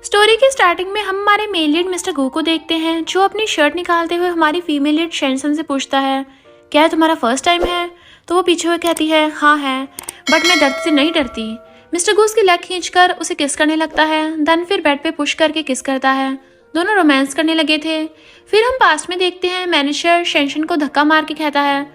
Story की starting में हम हमारे मेल लीड मिस्टर गू को देखते हैं, जो अपनी शर्ट निकालते हुए हमारी फीमेल लीड शेंसन से पूछता है, क्या है तुम्हारा फर्स्ट टाइम है? तो वो पीछे हुए कहती है, हाँ है, बट मैं दर्द से नहीं डरती। मिस्टर गू उसकी लेग खींचकर उसे किस करने लगता है, देन फिर बेड पे पुश करके किस करता है। दोनों रोमांस करने लगे थे। फिर हम पास्ट में देखते हैं मैनेजर शेंसन को धक्का मार के कहता है,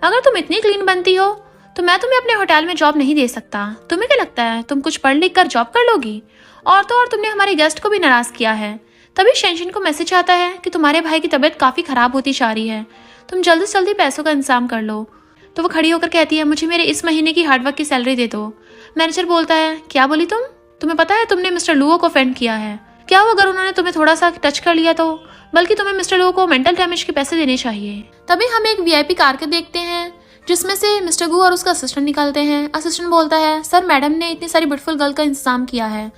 अगर तुम इतनी क्लीन बनती हो तो मैं तुम्हें अपने होटल में जॉब नहीं दे सकता। तुम्हें क्या लगता है तुम कुछ पढ़ लिख कर जॉब कर लोगी? और तो और तुमने हमारे गेस्ट को भी नाराज किया है। तभी शेंशन को मैसेज आता है कि तुम्हारे भाई की तबीयत काफ़ी ख़राब होती जा रही है, तुम जल्दी से जल्दी पैसों का इंतजाम कर लो। तो वो खड़ी होकर कहती है, मुझे मेरे इस महीने की हार्डवर्क की सैलरी दे दो। मैनेजर बोलता है, क्या बोली तुम? तुम्हें पता है तुमने मिस्टर लुओ को ऑफेंड किया है। क्या हो अगर उन्होंने तुम्हें थोड़ा सा टच कर लिया तो? बल्कि तुम्हें मिस्टर लुओ को मेंटल डैमेज के पैसे देने चाहिए। तभी हम एक वीआईपी कार के देखते हैं, जिसमें से मिस्टर गू और उसका असिस्टेंट निकलते हैं। असिस्टेंट बोलता है, सर मैडम ने इतनी सारी ब्यूटीफुल गर्ल का इंतजाम किया है,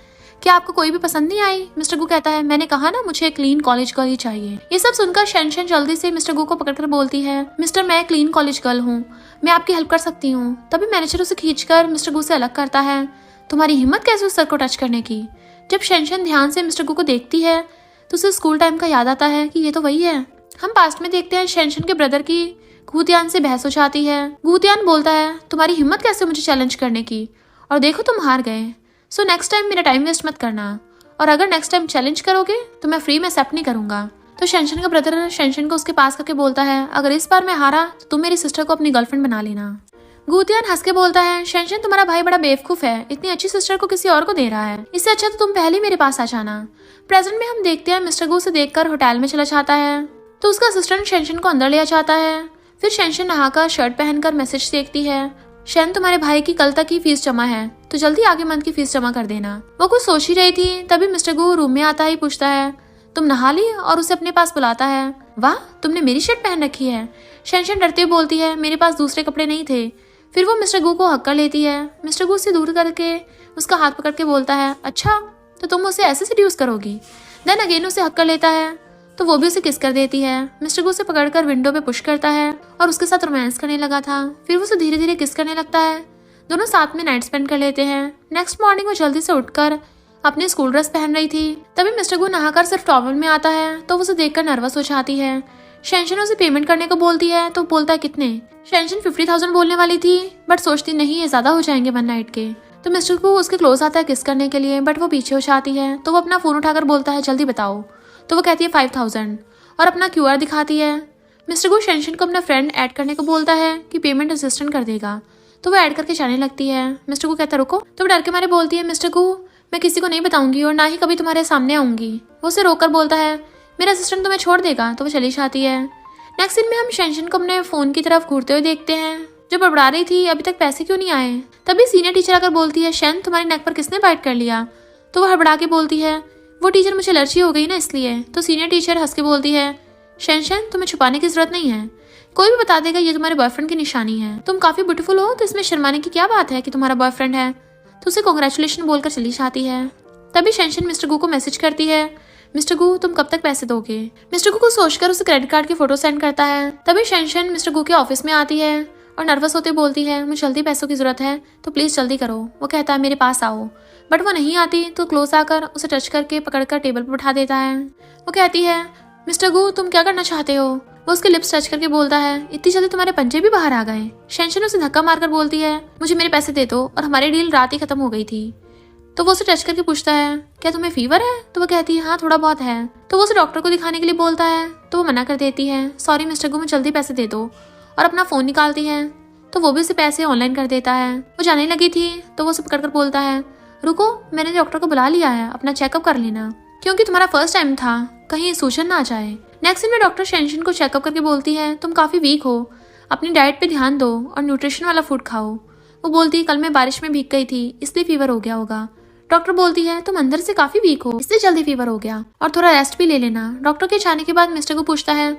क्या आपको कोई भी पसंद नहीं आई? मिस्टर गू कहता है, मैंने कहा ना मुझे क्लीन कॉलेज गर्ल ही चाहिए। ये सब सुनकर शेंशन जल्दी से मिस्टर गू को पकड़कर बोलती है, मिस्टर मैं क्लीन कॉलेज गर्ल हूँ, मैं आपकी हेल्प कर सकती हूँ। तभी मैनेजर उसे खींचकर मिस्टर गू से अलग करता है। तुम्हारी हिम्मत कैसे उस सर को टच करने की? जब शेंशन ध्यान से मिस्टर गू को देखती है तो उसे स्कूल टाइम का याद आता है कि ये तो वही है। हम पास्ट में देखते हैं शेंशन के ब्रदर की गूतियान से बहस हो जाती है। गूतियान बोलता है, तुम्हारी हिम्मत कैसे मुझे चैलेंज करने की, और देखो तुम हार गए। सो नेक्स्ट टाइम मेरा टाइम वेस्ट मत करना, और अगर नेक्स्ट टाइम चैलेंज करोगे तो मैं फ्री में एक्सेप्ट नहीं करूंगा। तो शेंशन का ब्रदर शेंशन को उसके पास करके बोलता है, अगर इस बार मैं हारा तो तुम मेरी सिस्टर को अपनी गर्लफ्रेंड बना लेना। गूतियान हंस के बोलता है, शेंशन तुम्हारा भाई बड़ा बेवकूफ है, इतनी अच्छी सिस्टर को किसी और को दे रहा है, इससे अच्छा तो तुम पहले मेरे पास आ जाना। प्रेजेंट में हम देखते हैं मिस्टर गू से देखकर होटल में चला जाता है, तो उसका असिस्टेंट शेंशन को अंदर ले जाता है। फिर शेंशन नहाकर शर्ट पहनकर मैसेज देखती है, शेन तुम्हारे भाई की कल तक की फीस जमा है, तो जल्दी आगे मंथ की फीस जमा कर देना। वो कुछ सोच ही रही थी, तभी मिस्टर गू रूम में आता ही पूछता है, तुम नहा ली? और उसे अपने पास बुलाता है, वाह तुमने मेरी शर्ट पहन रखी है। शेंशन डरते हुए बोलती है, मेरे पास दूसरे कपड़े नहीं थे। फिर वो मिस्टर गू को हक कर लेती है। मिस्टर गू से दूर करके उसका हाथ पकड़ के बोलता है, अच्छा तो तुम उसे ऐसे सेड्यूस करोगी। देन अगेन उसे हक कर लेता है, तो वो भी उसे किस कर देती है। मिस्टर गू उसे पकड़कर विंडो पे पुश करता है और उसके साथ रोमांस करने लगा था। फिर वो उसे धीरे धीरे किस करने लगता है। दोनों साथ में नाइट स्पेंड कर लेते हैं। नेक्स्ट मॉर्निंग वो जल्दी से उठकर अपनी स्कूल ड्रेस पहन रही थी। तभी मिस्टर गू नहाकर सिर्फ टॉवल में आता है, तो वो उसे देखकर नर्वस हो जाती है। शेंशन उसे पेमेंट करने को बोलती है, तो बोलता है कितने? शेंशन 50,000 बोलने वाली थी, बट सोचती नहीं ये ज्यादा हो जाएंगे वन नाइट के। तो मिस्टर गू उसके क्लोज आता है किस करने के लिए, बट वो पीछे हो जाती है। तो वो अपना फोन उठाकर बोलता है, जल्दी बताओ। तो वो कहती है 5,000 और अपना QR दिखाती है। मिस्टर गू शेंशन को अपना फ्रेंड ऐड करने को बोलता है कि पेमेंट असिस्टेंट कर देगा, तो वो ऐड करके जाने लगती है। मिस्टर गू कहता है रुको, तो वो डर के मारे बोलती है, मिस्टर गू मैं किसी को नहीं बताऊंगी और ना ही कभी तुम्हारे सामने आऊंगी। वो उसे रोककर बोलता है, मेरा असिस्टेंट तुम्हें छोड़ देगा। तो वो चली जाती है। नेक्स्ट सीन में हम शेंशन को अपने फोन की तरफ घूरते हुए देखते हैं, जो बड़बड़ा रही थी अभी तक पैसे क्यों नहीं आए। तभी सीनियर टीचर आकर बोलती है, शेन तुम्हारी नेक पर किसने बाइट कर लिया? तो वो हड़बड़ा के बोलती है, वो टीचर मुझे एलर्जी हो गई ना इसलिए। तो सीनियर टीचर हंस के बोलती है, शेंशन तुम्हें छुपाने की जरूरत नहीं है, कोई भी बता देगा ये तुम्हारे बॉयफ्रेंड की निशानी है। तुम काफी ब्यूटीफुल हो, तो इसमें शर्माने की क्या बात है कि तुम्हारा बॉयफ्रेंड है। तो उसे कांग्रेचुलेशन बोलकर चली जाती है। तभी शेंशन मिस्टर गू को मैसेज करती है, मिस्टर गू तुम कब तक पैसे दोगे? मिस्टर गू को सोचकर उसे क्रेडिट कार्ड की फोटो सेंड करता है। तभी शेंशन मिस्टर गू के ऑफिस में आती है और नर्वस होते बोलती है, मुझे जल्दी पैसों की जरूरत है, तो प्लीज जल्दी करो। वो कहता है मेरे पास आओ, बट वो नहीं आती। तो क्लोज आकर उसे टच करके पकड़कर टेबल पर बैठा देता है। वो कहती है, मिस्टर गू तुम क्या करना चाहते हो? वो उसके लिप्स टच करके बोलता है, इतनी जल्दी तुम्हारे पंजे भी बाहर आ गए। शेंशन उसे धक्का मारकर बोलती है, मुझे मेरे पैसे दे दो, और हमारी डील रात ही खत्म हो गई थी। तो वो उसे टच करके पूछता है, क्या तुम्हें फीवर है? तो वो कहती है, हाँ थोड़ा बहुत है। तो वो उसे डॉक्टर को दिखाने के लिए बोलता है, तो वो मना कर देती है, सॉरी मिस्टर गू मुझे जल्दी पैसे दे दो, और अपना फोन निकालती है। तो वो भी उसे पैसे ऑनलाइन कर देता है। वो जाने लगी थी, तो वो उसे पकड़कर बोलता है, रुको मैंने डॉक्टर को बुला लिया है, अपना चेकअप कर लेना, क्योंकि तुम्हारा फर्स्ट टाइम था, कहीं सूजन ना आ जाए। नेक्स्ट दिन में डॉक्टर शेंशन को चेकअप करके बोलती है, तुम काफी वीक हो, अपनी डाइट पे ध्यान दो और न्यूट्रिशन वाला फूड खाओ। वो बोलती है, कल मैं बारिश में भीग गई थी इसलिए फीवर हो गया होगा। डॉक्टर बोलती है, तुम अंदर से काफी वीक हो इसलिए जल्दी फीवर हो गया, और थोड़ा रेस्ट भी ले लेना। डॉक्टर के जाने के बाद मिस्टर को पूछता है,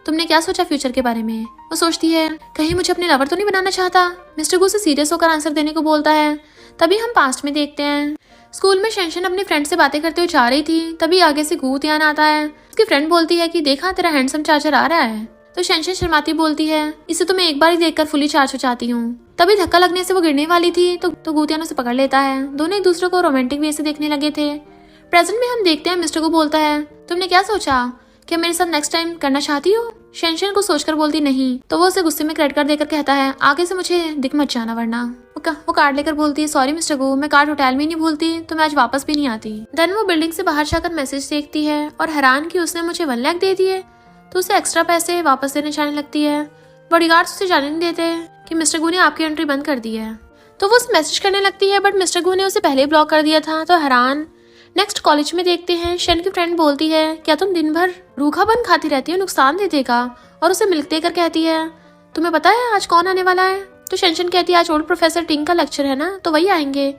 तुमने क्या सोचा फ्यूचर के बारे में? वो सोचती है, कहीं मुझे अपने लवर तो नहीं बनाना चाहता। मिस्टर गू से सीरियस होकर आंसर देने को बोलता है। तभी हम पास्ट में देखते हैं, स्कूल में शेंशन अपनी फ्रेंड से बातें करते हुए जा रही थी। तभी आगे से गूतियान आता है। उसकी फ्रेंड बोलती है कि देखा तेरा हैंडसम चार्जर आ रहा है। तो शेंशन शर्माती बोलती है, इसे तो मैं एक बार ही देखकर फुली चार्ज हो जाती हूँ। तभी धक्का लगने से वो गिरने वाली थी, तो गूतियान उसे पकड़ लेता है। दोनों एक दूसरे को रोमांटिक वे से देखने लगे थे, प्रेजेंट में हम देखते हैं मिस्टर गू बोलता है, तुमने क्या सोचा, क्या मेरे साथ नेक्स्ट टाइम करना चाहती हो? शेनशन को सोचकर बोलती नहीं, तो वो उसे गुस्से में क्रेडिट कार्ड देकर कहता है, आगे से मुझे दिख मत जाना वरना। वो कार्ड लेकर बोलती है, सॉरी मिस्टर गू, मैं कार्ड होटल में नहीं भूलती, तो मैं आज वापस भी नहीं आती। देन वो बिल्डिंग से बाहर जाकर मैसेज देखती है और हैरान कि उसने मुझे 1 लाख दे दिए, तो उसे एक्स्ट्रा पैसे वापस देने जाने लगती है। बॉडीगार्ड्स उसे जाने नहीं देते कि मिस्टर गू ने आपकी एंट्री बंद कर दी है, तो वो उसे मैसेज करने लगती है, बट मिस्टर गू ने उसे पहले ही ब्लॉक कर दिया था, तो हैरान। नेक्स्ट कॉलेज में देखते हैं शन की फ्रेंड बोलती है, क्या तुम दिन भर रूखा बन खाती रहती हो, नुकसान दे देगा, और उसे मिल्क देकर कहती है, तुम्हें पता है आज कौन आने वाला है? तो शेनशन कहती है, आज ओल्ड प्रोफेसर टिंग का लेक्चर है ना, तो वही आएंगे।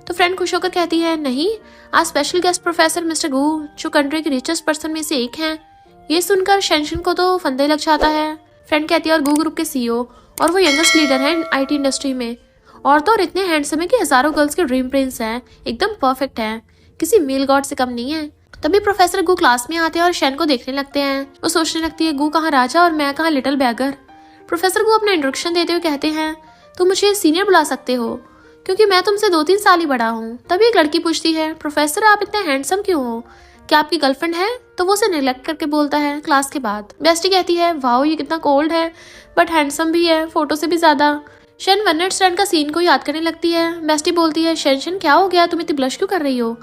तो फ्रेंड खुश होकर कहती है, नहीं, आज स्पेशल गेस्ट प्रोफेसर मिस्टर गू, जो कंट्री के रिचेस्ट पर्सन में से एक हैं। ये सुनकर शेनशन को तो फंदे लग जाता है। फ्रेंड कहती है, और गू ग्रुप के सीईओ, और वो यंगेस्ट लीडर है आईटी इंडस्ट्री में, और तो और इतने हैंडसम है कि हजारों गर्ल्स के ड्रीम प्रिंस हैं, एकदम परफेक्ट है, किसी मेल गॉड से कम नहीं है। तभी प्रोफेसर गू क्लास में आते हैं और शन को देखने लगते हैं। वो सोचने लगती है, गू कहाँ राजा और मैं कहाँ लिटिल बैगर। प्रोफेसर गू अपना इंट्रोडक्शन देते हुए कहते हैं, तुम मुझे सीनियर बुला सकते हो क्योंकि मैं तुमसे 2-3 साल ही बड़ा हूँ। तभी एक लड़की पूछती है, प्रोफेसर आप इतने हैंडसम क्यों हो, क्या आपकी गर्लफ्रेंड है? तो वो उसे निगलेक्ट करके बोलता है क्लास के बाद। बेस्टी कहती है, वाओ ये कितना कोल्ड है, बट हैंडसम भी है, फोटो से भी ज्यादा। शन 1 नाइट स्टैंड का सीन को याद करने लगती है। बेस्टी बोलती है, शन क्या हो गया, तुम इतनी ब्लश क्यों कर रही हो?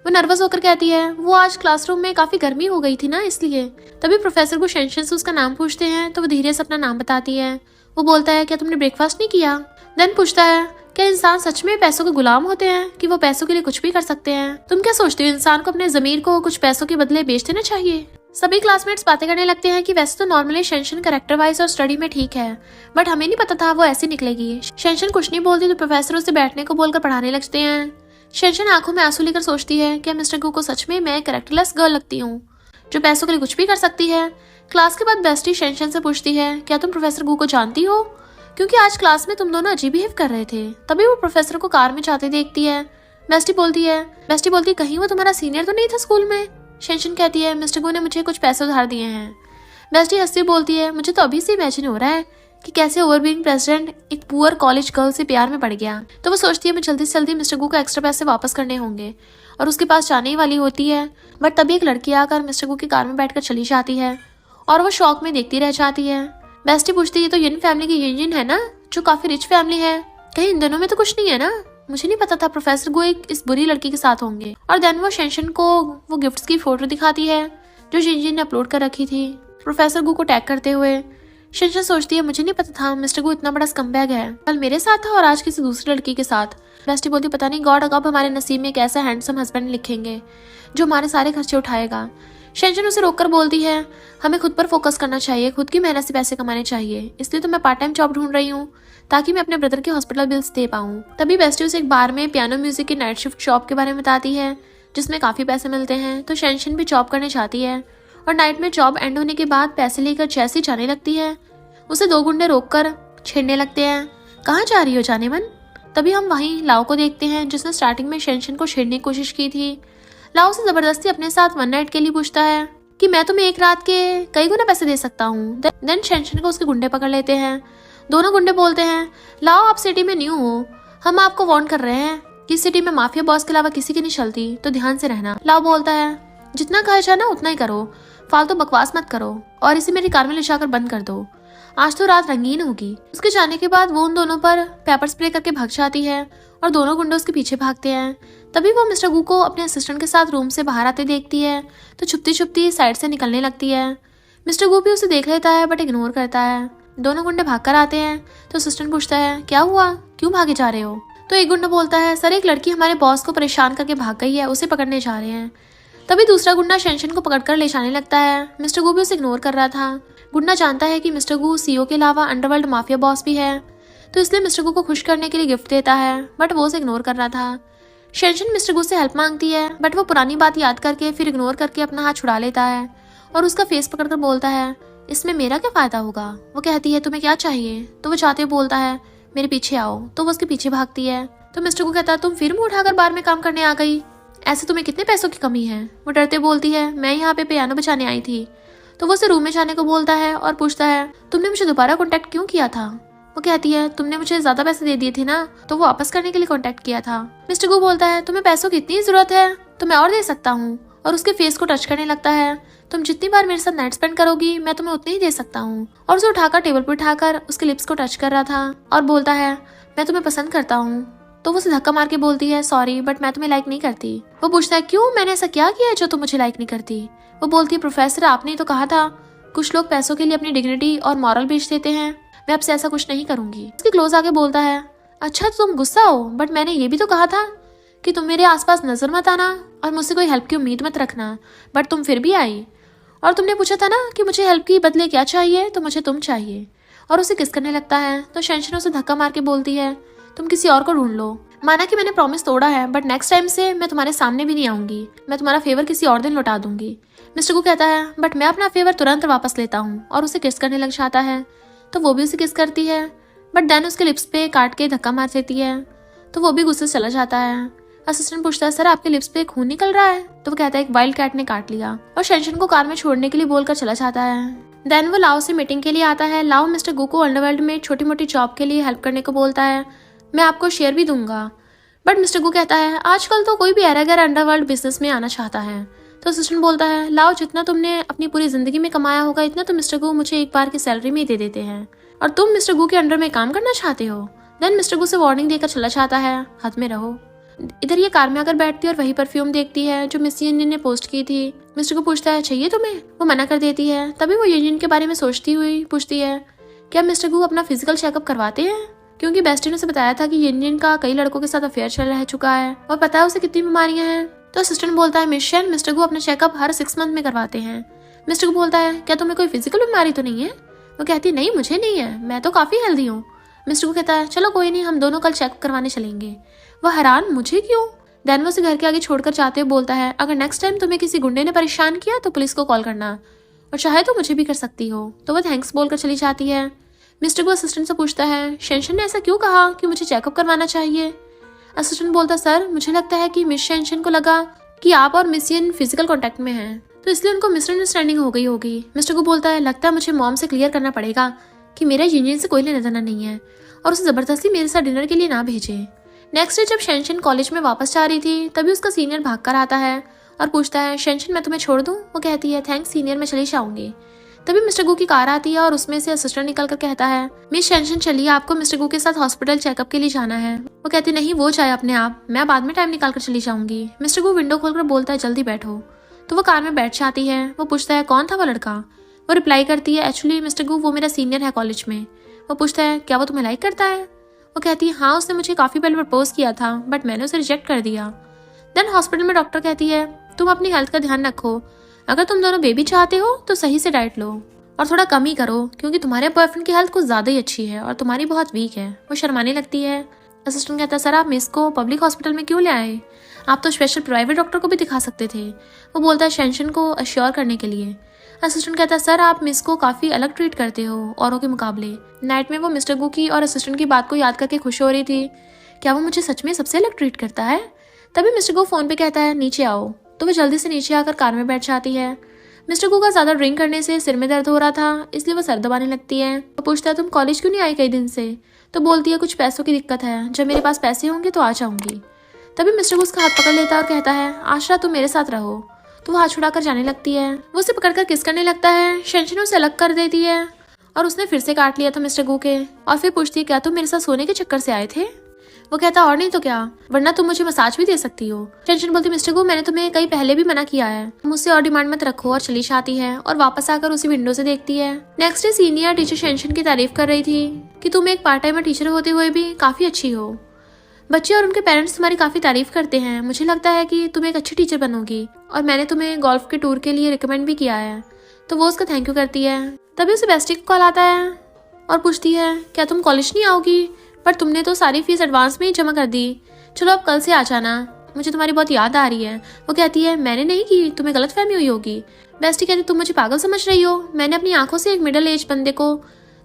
वो नर्वस होकर कहती है, वो आज क्लासरूम में काफी गर्मी हो गई थी ना, इसलिए। तभी प्रोफेसर को शेनशन से उसका नाम पूछते हैं, तो वो धीरे से अपना नाम बताती है। वो बोलता है, क्या तुमने ब्रेकफास्ट नहीं किया? देन पूछता है, क्या इंसान सच में पैसों के गुलाम होते हैं कि वो पैसों के लिए कुछ भी कर सकते हैं? तुम क्या सोचती हो, इंसान को अपने जमीर को कुछ पैसों के बदले बेच देना चाहिए? सभी क्लासमेट्स बातें करने लगते हैं कि वैसे तो नॉर्मली शेनशन कैरेक्टर वाइज और स्टडी में ठीक है, बट हमें नहीं पता था वो ऐसी निकलेगी। शेनशन कुछ नहीं बोलती तो प्रोफेसर उसे बैठने को बोलकर पढ़ाने लगते हैं। शेनशन आंखों में आंसू लेकर सोचती है, क्या मिस्टर गू को सच में मैं कैरेक्टरलेस गर्ल लगती हूँ जो पैसों के लिए कुछ भी कर सकती है? क्लास के बाद बेस्टी शेनशन से पूछती है, क्या तुम प्रोफेसर गू को जानती हो, क्योंकि आज क्लास में तुम दोनों अजीब बिहेव कर रहे थे। तभी वो प्रोफेसर को कार में जाते देखती है। बेस्टी बोलती है कहीं वो तुम्हारा सीनियर तो नहीं था स्कूल में? शेनशन कहती है, मिस्टर गू ने मुझे कुछ पैसे उधार दिए हैं। बेस्टी हंसती बोलती है, मुझे तो अभी से इमेजिन हो रहा है कि कैसे ओवर बीइंग प्रेसिडेंट एक पुअर कॉलेज गर्ल से प्यार में पड़ गया। तो वो सोचती है, मैं जल्दी से जल्दी मिस्टर गू को एक्स्ट्रा पैसे वापस करने होंगे, और उसके पास जाने ही वाली होती है। बट तभी एक लड़की आकर मिस्टर गू की कार में बैठकर चली जाती है, और वो शौक में देखती रह जाती है। बेस्टी पूछती है, तो यिन फैमिली की यिन है ना, जो काफी रिच फैमिली है, कहीं इन दोनों में तो कुछ नहीं है ना? मुझे नहीं पता था प्रोफेसर गू एक इस बुरी लड़की के साथ होंगे। और देन वो शेनशन को वो गिफ्ट्स की फोटो दिखाती है जो जिन ने अपलोड कर रखी थी प्रोफेसर गू को टैग करते हुए। शेनशन सोचती है, मुझे नहीं पता था मिस्टर गू इतना बड़ा स्कम्बैग है, कल मेरे साथ था और आज किसी दूसरी लड़की के साथ। बेस्टी बोलती, पता नहीं गॉड अब हमारे नसीब में एक ऐसा हैंडसम हस्बैंड लिखेंगे जो हमारे सारे खर्चे उठाएगा। शेनशन उसे रोककर बोलती है, हमें खुद पर फोकस करना चाहिए, खुद की मेहनत से पैसे कमाने चाहिए, इसलिए तो मैं पार्ट टाइम जॉब ढूंढ रही हूँ ताकि मैं अपने ब्रदर के हॉस्पिटल बिल्स दे पाऊँ। तभी बेस्टी उसे एक बार में पियानो म्यूजिक की नाइट शिफ्ट जॉब के बारे में बताती है जिसमें काफी पैसे मिलते हैं। तो शेनशन भी जॉब करने चाहती है, और नाइट में जॉब एंड होने के बाद पैसे लेकर जैसे जाने लगती है, उसे 2 गुंडे रोककर छेड़ने लगते हैं। कहाँ जा रही हो जाने मन? तभी हम वहीं लाओ को देखते हैं जिसने स्टार्टिंग में शेनशन को छेड़ने की कोशिश की थी। लाओ से जबरदस्ती अपने साथ 1 नाइट के लिए पूछता है कि मैं तुम्हें एक रात के कई गुना पैसे दे सकता हूँ। देन शेनशन को उसके गुंडे पकड़ लेते हैं। दोनों गुंडे बोलते हैं, लाओ आप सिटी में न्यू हो, हम आपको वार्न कर रहे हैं कि सिटी में माफिया बॉस के अलावा किसी की नहीं चलती, तो ध्यान से रहना। लाओ बोलता है, जितना कहा जाना उतना ही करो, फालतू बकवास मत करो, और इसे मेरी कार में ले जाकर बंद कर दो, आज तो रात रंगीन होगी। उसके जाने के बाद वो उन दोनों पर पेपर स्प्रे करके भाग जाती है, और दोनों गुंडे उसके पीछे भागते हैं। तभी वो मिस्टर गू को अपने असिस्टेंट के साथ रूम से बाहर आते देखती है, तो छुपती छुपती साइड से निकलने लगती है। मिस्टर गू भी उसे देख लेता है बट इग्नोर करता है। दोनों गुंडे भागकर आते हैं, तो असिस्टेंट पूछता है, क्या हुआ, क्यों भागे जा रहे हो? तो एक गुंडा बोलता है, सर एक लड़की हमारे बॉस को परेशान करके भाग गई है, उसे पकड़ने जा रहे हैं। तभी दूसरा गुंडा शेनशन को पकड़कर ले जाने लगता है। मिस्टर गू भी उसे इग्नोर कर रहा था। गुंडा जानता है कि मिस्टर गू सीईओ के अलावा अंडरवर्ल्ड माफिया बॉस भी है, तो इसलिए मिस्टर गू को खुश करने के लिए गिफ्ट देता है, बट वो उसे इग्नोर कर रहा था। शेनशन मिस्टर गू से हेल्प मांगती है, बट वो पुरानी बात याद करके फिर इग्नोर करके अपना हाथ छुड़ा लेता है, और उसका फेस पकड़कर बोलता है, इसमें मेरा क्या फायदा होगा? वो कहती है, तुम्हें क्या चाहिए? तो वो चाहते बोलता है, मेरे पीछे आओ। तो वो उसके पीछे भागती है। तो मिस्टर गू कहता है, तुम फिर मुंह उठाकर बार में काम करने आ गई, ऐसे तुम्हें कितने पैसों की कमी है? वो डरते बोलती है, मैं यहाँ पे पियानो बजाने आई थी। तो वो उसे रूम में जाने को बोलता है और पूछता है, तुमने मुझे दोबारा कांटेक्ट क्यों किया था? वो कहती है, तुमने मुझे ज्यादा पैसे दे दिए थे ना, तो वो वापस करने के लिए कांटेक्ट किया था। मिस्टर गू बोलता है, तुम्हें पैसों की इतनी जरूरत है तो मैं और दे सकता हूँ। और उसके फेस को टच करने लगता है। तुम जितनी बार मेरे साथ नाइट स्पेंड करोगी मैं तुम्हें उतनी ही दे सकता हूँ। और उसे उठाकर टेबल पर उठाकर उसके लिप्स को टच कर रहा था और बोलता है मैं तुम्हें पसंद करता हूँ। तो वो उसे धक्का मार के बोलती है सॉरी बट मैं तुम्हें लाइक नहीं करती। वो पूछता है क्यों, मैंने ऐसा क्या किया है जो तुम मुझे लाइक नहीं करती। वो बोलती है प्रोफेसर आपने तो कहा था कुछ लोग पैसों के लिए अपनी डिग्निटी और मॉरल बेच देते हैं, मैं आपसे ऐसा कुछ नहीं करूंगी। उसके क्लोज आके बोलता है अच्छा तुम गुस्सा हो बट मैंने ये भी तो कहा था कि तुम मेरे आसपास नजर मत आना और मुझसे कोई हेल्प की उम्मीद मत रखना, बट तुम फिर भी आई। और तुमने पूछा था ना कि मुझे हेल्प की बदले क्या चाहिए, तो मुझे तुम चाहिए। और उसे किस करने लगता है तो शेंशन उसे धक्का मार के बोलती है तुम किसी और को ढूंढ लो। माना कि मैंने प्रॉमिस तोड़ा है बट नेक्स्ट टाइम से मैं तुम्हारे सामने भी नहीं आऊंगी, मैं तुम्हारा फेवर किसी और दिन लौटा दूंगी। मिस्टर गू कहता है बट मैं अपना फेवर तुरंत वापस लेता हूँ और उसे किस करने लग जाता है। तो वो भी उसे किस करती है बट देन उसके लिप्स पे काट के धक्का मार देती है। तो वो भी गुस्से से चला जाता है। असिस्टेंट पूछता है सर आपके लिप्स पे खून निकल रहा है। तो वो कहता है एक वाइल्ड कैट ने काट लिया और शेंशन को कार में छोड़ने के लिए बोलकर चला जाता है। देन वो लाओ से मीटिंग के लिए आता है। लाओ मिस्टर गू को अंडरवर्ल्ड में छोटी मोटी जॉब के लिए हेल्प करने को बोलता है, मैं आपको शेयर भी दूंगा। बट मिस्टर गू कहता है आजकल तो कोई भी एरागर अंडरवर्ल्ड बिजनेस में आना चाहता है। तो असिस्टेंट बोलता है लाओ जितना तुमने अपनी पूरी जिंदगी में कमाया होगा इतना तो मिस्टर गू मुझे एक बार की सैलरी में ही दे देते हैं और तुम मिस्टर गू के अंडर में काम करना चाहते हो। देन मिस्टर गू से वार्निंग देकर चला जाता है, हाथ में रहो। इधर ये कार में आकर बैठती है और वही परफ्यूम देखती है जो मिस यूनियन ने पोस्ट की थी। मिस्टर को पूछता है चाहिए तुम्हें, वो मना कर देती है। तभी वो यूनियन के बारे में सोचती हुई पूछती है क्या मिस्टर गू अपना फिजिकल चेकअप करवाते हैं, क्योंकि बेस्टी ने उसे बताया था कि यूनियन का कई लड़कों के साथ अफेयर चल रह चुका है और पता है उसे कितनी बीमारियां हैं। तो असिस्टेंट बोलता है मिशन मिस्टर गू अपना चेकअप हर 6 मंथ में करवाते हैं। मिस्टर गू बोलता है क्या तुम्हें कोई फिजिकल बीमारी तो नहीं है। वो कहती है नहीं मुझे नहीं है, मैं तो काफी हेल्दी हूँ। मिस्टर गू कहता है चलो कोई नहीं हम दोनों कल चेकअप करवाने चलेंगे। वो हैरान मुझे क्यों। देन वो उसे घर के आगे छोड़कर जाते हुए बोलता है अगर नेक्स्ट टाइम तुम्हें किसी गुंडे ने परेशान किया तो पुलिस को कॉल करना और चाहे तो मुझे भी कर सकती हो। तो वो थैंक्स बोलकर चली जाती है। मिस्टर गू असिस्टेंट से पूछता है शेंशन ने ऐसा क्यों कहा कि मुझे चेकअप करवाना चाहिए। असिस्टेंट बोलता सर मुझे लगता है कि मिस शेंशन को लगा कि आप और मिस यन फिजिकल कॉन्टेक्ट में हैं तो इसलिए उनको मिसअंडरस्टैंडिंग हो गई होगी। मिस्टर गू बोलता है लगता है मुझे मॉम से क्लियर करना पड़ेगा कि मेरा यूनियन से कोई लेना देना नहीं है और उसे जबरदस्ती मेरे साथ डिनर के लिए ना भेजे। नेक्स्ट डे जब शेंशन कॉलेज में वापस जा रही थी तभी उसका सीनियर भागकर आता है और पूछता है शेंशन मैं तुम्हें छोड़ दूं। वो कहती है थैंक्स सीनियर मैं चली जाऊंगी। तभी मिस्टर गू की कार आती है और उसमें से असिस्टेंट निकलकर कहता है मिस शेंशन चलिए आपको मिस्टर गू के साथ हॉस्पिटल चेकअप के लिए जाना है। वो कहती नहीं वो जाए अपने आप, मैं बाद में टाइम निकाल कर चली जाऊंगी। मिस्टर गू विंडो खोलकर बोलता है जल्दी बैठो। तो वो कार में बैठ जाती है। वो पूछता है कौन था वो लड़का। वो रिप्लाई करती है एक्चुअली मिस्टर गू वो मेरा सीनियर है कॉलेज में। वो पूछता है क्या वो तुम्हें लाइक करता है। वो कहती है हाँ उसने मुझे काफी पहले प्रपोज किया था बट मैंने उसे रिजेक्ट कर दिया। देन हॉस्पिटल में डॉक्टर कहती है तुम अपनी हेल्थ का ध्यान रखो, अगर तुम दोनों बेबी चाहते हो तो सही से डाइट लो और थोड़ा कम ही करो क्योंकि तुम्हारे बॉयफ्रेंड की हेल्थ कुछ ज्यादा ही अच्छी है और तुम्हारी बहुत वीक है। वो शर्माने लगती है। असिस्टेंट कहता है सर आप मिस को पब्लिक हॉस्पिटल में क्यों ले आए, आप तो स्पेशल प्राइवेट डॉक्टर को भी दिखा सकते थे। वो बोलता है शेंशन को अश्योर करने के लिए। असिस्टेंट कहता है सर आप मिस को काफी अलग ट्रीट करते हो औरों के मुकाबले। नाइट में वो मिस्टर गू की और असिस्टेंट की बात को याद करके खुश हो रही थी, क्या वो मुझे सच में सबसे अलग ट्रीट करता है। तभी मिस्टर गू फोन पे कहता है नीचे आओ। तो वो जल्दी से नीचे आकर कार में बैठ जाती है। मिस्टर गू का ज्यादा ड्रिंक करने से सिर में दर्द हो रहा था इसलिए वो सर दबाने लगती है। वो पूछता है तुम कॉलेज क्यों नहीं आई कई दिन से। तो बोलती है कुछ पैसों की दिक्कत है, जब मेरे पास पैसे होंगे तो आ जाऊंगी। तभी मिस्टर गू उसका हाथ पकड़ लेता है और कहता है आशा तुम मेरे साथ रहो। तो वो हाथ छुड़ाकर जाने लगती है। वो उसे पकड़कर किस करने लगता है। शेंशन उसे अलग कर देती है और उसने फिर से काट लिया था मिस्टर गू के और फिर पूछती है क्या तुम मेरे साथ सोने के चक्कर से आए थे। वो कहता और नहीं तो क्या, वरना तुम मुझे मसाज भी दे सकती हो। शेंशन बोलती मिस्टर गू मैंने तुम्हें कहीं पहले भी मना किया है, मुझसे और डिमांड मत रखो। और चली जाती है और वापस आकर उसी विंडो से देखती है। Next day senior teacher sanction की तारीफ कर रही थी कि तुम एक पार्ट टाइमर टीचर होते हुए भी काफी अच्छी हो, बच्चे और उनके पेरेंट्स तुम्हारी काफी तारीफ करते हैं, मुझे लगता है कि तुम एक अच्छी टीचर बनोगी और मैंने तुम्हें गोल्फ के टूर के लिए रिकमेंड भी किया है। तो वो उसका थैंक यू करती है। तभी उसे बेस्टी का कॉल आता है और पूछती है क्या तुम कॉलेज नहीं आओगी, पर तुमने तो सारी फीस एडवांस में ही जमा कर दी, चलो अब कल से आ जाना, मुझे तुम्हारी बहुत याद आ रही है। वो कहती है मैंने नहीं की, तुम्हें गलत फहमी हुई होगी। बेस्टी कहती तुम मुझे पागल समझ रही हो, मैंने अपनी आंखों से एक मिडिल एज बंदे को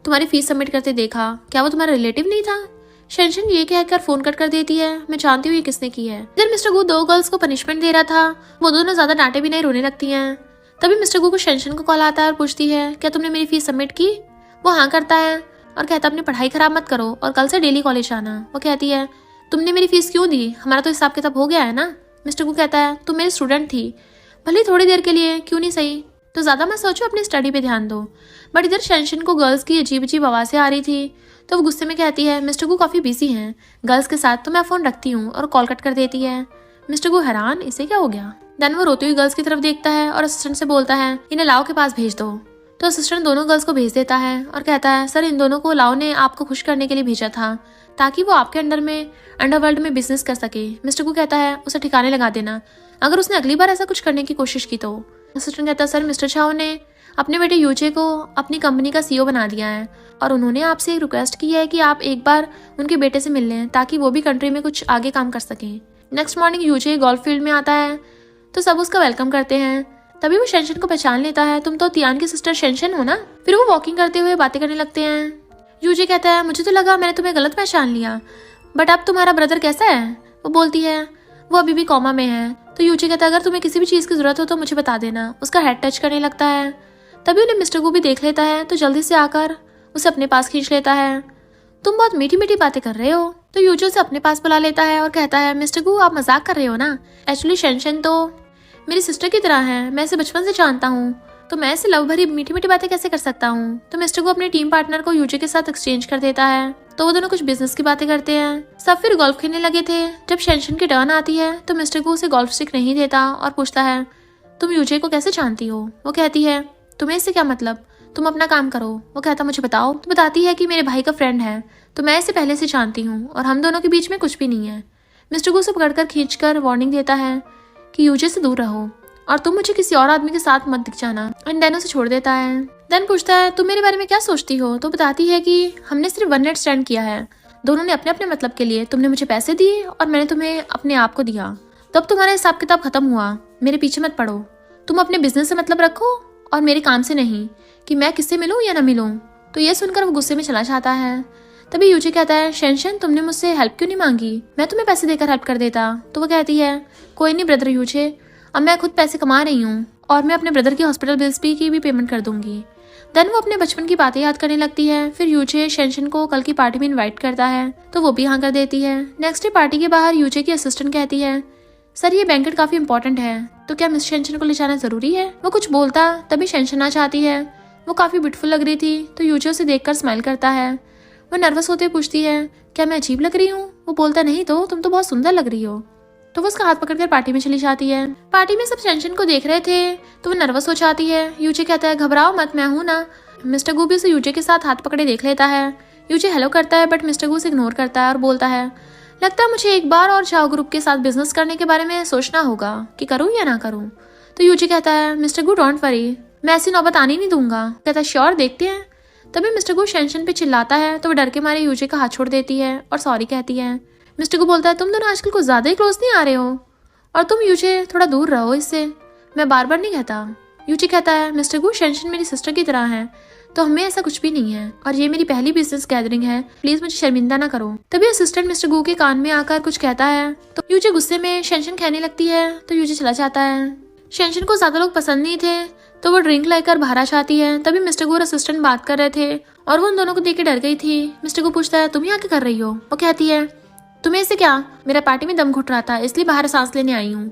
तुम्हारी फीस सबमिट करते देखा, क्या वो तुम्हारा रिलेटिव नहीं था। शेंशन ये कहकर फोन कट कर देती है, मैं जानती हूँ ये किसने की है। इधर मिस्टर गू 2 गर्ल्स को पनिशमेंट दे रहा था, वो दोनों ज्यादा डांटे भी नहीं रोने लगती हैं। तभी मिस्टर गू को शेंशन को कॉल आता है और पूछती है क्या तुमने मेरी फीस सबमिट की। वो हाँ करता है और कहता अपनी पढ़ाई खराब मत करो और कल से डेली कॉलेज आना। वो कहती है तुमने मेरी फीस क्यों दी, हमारा तो हिसाब किताब हो गया है ना। मिस्टर गु कहता है तुम मेरी स्टूडेंट थी, भले थोड़ी देर के लिए क्यों नहीं सही, तो ज़्यादा मत सोचो, अपनी स्टडी पे ध्यान दो। बट इधर शेनशन को गर्ल्स की अजीब अजीब आवाज़ें आ रही थी, तो वो गुस्से में कहती है मिस्टर गु काफ़ी बिजी हैं गर्ल्स के साथ, तो मैं फ़ोन रखती हूँ, और कॉल कट कर देती है। मिस्टर गु हैरान, इसे क्या हो गया। देन वो रोती हुई गर्ल्स की तरफ देखता है और असिस्टेंट से बोलता है इन्हें लाओ के पास भेज दो। तो असिस्टेंट दोनों गर्ल्स को भेज देता है और कहता है सर इन दोनों को लाओ ने आपको खुश करने के लिए भेजा था, ताकि वो आपके अंडरवर्ल्ड में बिजनेस कर सके। मिस्टर गु कहता है उसे ठिकाने लगा देना अगर उसने अगली बार ऐसा कुछ करने की कोशिश की तो। असिस्टेंट कहता है सर मिस्टर चाओ ने अपने बेटे यूजे को अपनी कंपनी का सीईओ बना दिया है, और उन्होंने आपसे एक रिक्वेस्ट की है कि आप एक बार उनके बेटे से मिल लें, ताकि वो भी कंट्री में कुछ आगे काम कर सकें। नेक्स्ट मॉर्निंग यूजे गोल्फ फील्ड में आता है, तो सब उसका वेलकम करते हैं। तभी वो शेनशन को पहचान लेता है, तुम तो तियान की सिस्टर शेनशन हो ना। फिर वो वॉकिंग करते हुए बातें करने लगते हैं। यूजे कहता है मुझे तो लगा मैंने तुम्हें गलत पहचान लिया, बट अब तुम्हारा ब्रदर कैसा है। वो बोलती है वो अभी भी कोमा में है। तो यूजे कहता है अगर तुम्हें किसी भी चीज़ की जरूरत हो तो मुझे बता देना। उसका हेड टच करने लगता है। तभी उन्हें मिस्टर गु भी देख लेता है, तो जल्दी से आकर उसे अपने पास खींच लेता है। तुम बहुत मीठी मीठी बातें कर रहे हो। तो यूजे उसे अपने पास बुला लेता है और कहता है मिस्टर गु आप मजाक कर रहे हो ना, एक्चुअली शेनशन तो मेरी सिस्टर की तरह है, मैं इसे बचपन से जानता हूँ, तो मैं इसे लव भरी मीठी मीठी बातें कैसे कर सकता हूँ। तो मिस्टर गु अपने टीम पार्टनर को यूजे के साथ एक्सचेंज कर देता है, तो वो दोनों कुछ बिजनेस की बातें करते हैं। सब फिर गोल्फ खेलने लगे थे। जब शेनशन की टर्न आती है तो मिस्टर गु उसे गोल्फ स्टिक नहीं देता और पूछता है तुम यूजे को कैसे जानती हो। वो कहती है तुम्हें इससे क्या मतलब, तुम अपना काम करो। वो कहता मुझे बताओ। तो बताती है कि मेरे भाई का फ्रेंड है, तो मैं इसे पहले से जानती हूँ और हम दोनों के बीच में कुछ भी नहीं है। मिस्टर गु उसे पकड़कर खींचकर वार्निंग देता है कि यूजे से दूर रहो और तुम मुझे किसी और आदमी के साथ मत दिख जाना, एंड देन उसे छोड़ देता है। देन पूछता है तुम मेरे बारे में क्या सोचती हो। तो बताती है कि हमने सिर्फ वन नाइट स्टैंड किया है, दोनों ने अपने अपने मतलब के लिए। तुमने मुझे पैसे दिए और मैंने तुम्हें अपने आप को दिया, तो अब तुम्हारा हिसाब किताब खत्म हुआ, मेरे पीछे मत पड़ो। तुम अपने बिजनेस से मतलब रखो और मेरे काम से नहीं, कि मैं किससे मिलूं या ना मिलूं। तो ये सुनकर वो गुस्से में चला जाता है। तभी यूजी कहता है शेनशन तुमने मुझसे हेल्प क्यों नहीं मांगी, मैं तुम्हें पैसे देकर हेल्प कर देता। तो वो कहती है कोई नहीं ब्रदर यूजे, अब मैं खुद पैसे कमा रही हूँ और मैं अपने ब्रदर की हॉस्पिटल बिल्स की भी पेमेंट कर दूंगी। देन वो अपने बचपन की बातें याद करने लगती है। फिर यूजे शेनशन को कल की पार्टी में इनवाइट करता है, तो वो भी हाँ कर देती है। नेक्स्ट डे पार्टी के बाहर यूजे की असिस्टेंट कहती है सर ये बैंकेट काफी इंपॉर्टेंट है, तो क्या मिस शेनशन को ले जाना जरूरी है। वो कुछ बोलता तभी शेनशन आ जाती है। वो काफी ब्यूटीफुल लग रही थी, तो यूजे उसे देखकर स्माइल करता है। वो नर्वस होते पूछती है क्या मैं अजीब लग रही हूँ। वो बोलता नहीं तो तुम तो बहुत सुंदर लग रही हो। तो वो उसका हाथ पकड़कर पार्टी में चली जाती है। पार्टी में सब शेनशन को देख रहे थे, तो वो नर्वस हो जाती है। यूजे कहता है घबराओ मत, मैं हूँ ना। मिस्टर गु भी उसे यूजे के साथ हाथ पकड़े देख लेता है। यूजे हेलो करता है, बट मिस्टर गु उसे इग्नोर करता है और बोलता है लगता है मुझे एक बार और चाओ ग्रुप के साथ बिजनेस करने के बारे में सोचना होगा कि करूँ या ना करूँ। तो यूजे कहता है मिस्टर गु डोंट वरी, मैं ऐसी नौबत आने नहीं दूंगा। कहता है श्योर, देखते हैं। तभी मिस्टर गु शेनशन पे चिल्लाता है, तो वो डर के मारे यूजे का हाथ छोड़ देती है और सॉरी कहती है। मिस्टर गु बोलता है तुम दोनों आजकल कुछ ज्यादा ही क्लोज नहीं आ रहे हो, और तुम यूजे थोड़ा दूर रहो इससे, मैं बार बार नहीं कहता। यूजे कहता है मिस्टर गु शेनशन मेरी सिस्टर की तरह है, तो हमें ऐसा कुछ भी नहीं है, और ये मेरी पहली बिजनेस गैदरिंग है, प्लीज मुझे शर्मिंदा ना करो। तभी असिस्टेंट मिस्टर गु के कान में आकर कुछ कहता है, तो यूजे गुस्से में शेनशन कहने लगती है, तो यूजे चला जाता है। शेनशन को ज्यादा लोग पसंद नहीं थे, तो वो ड्रिंक लेकर बाहर आ जाती है। तभी मिस्टर गु और असिस्टेंट बात कर रहे थे और वो उन दोनों को देख के डर गई थी। मिस्टर गु पूछता है तुम यहाँ क्या कर रही हो। वो कहती है तुम्हें इससे क्या, मेरा पार्टी में दम घुट रहा था इसलिए बाहर सांस लेने आई हूँ।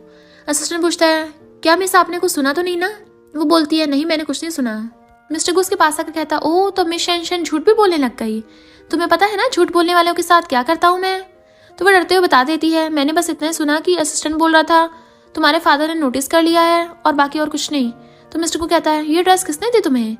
असिस्टेंट पूछता है क्या मिस आपने कुछ सुना तो नहीं ना। वो बोलती है नहीं मैंने कुछ नहीं सुना। मिस्टर गु उसके पास आकर कहता ओह तो मिस शेनशन झूठ भी बोलने लग गई, तुम्हें पता है ना झूठ बोलने वालों के साथ क्या करता हूँ मैं। तो वो डरते हुए बता देती है मैंने बस इतना सुना कि असिस्टेंट बोल रहा था तुम्हारे फादर ने नोटिस कर लिया है और बाकी और कुछ नहीं। तो मिस्टर गु कहता है ये ड्रेस किसने दी तुम्हें,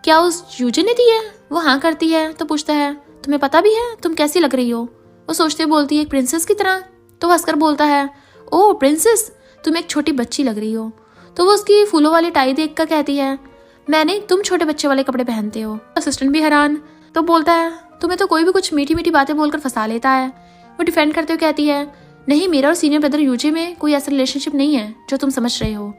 क्या उस यूजे ने दी है। वो हाँ करती है, तो पूछता है तुम्हें पता भी है तुम कैसी लग रही हो। वो सोचते बोलती है एक प्रिंसेस की तरह। तो वो हंसकर बोलता है ओह प्रिंसेस, तुम एक छोटी बच्ची लग रही हो। तो वो उसकी फूलों वाली टाई देख कर कहती है मैं नहीं, तुम छोटे बच्चे वाले कपड़े पहनते हो। असिस्टेंट भी हैरान, तो बोलता है तुम्हें तो कोई भी कुछ मीठी मीठी बातें बोलकर फंसा लेता है। वो डिफेंड करते हुए कहती है नहीं, मेरा और सीनियर ब्रदर यूजे में कोई ऐसा रिलेशनशिप नहीं है जो तुम समझ रहे हो,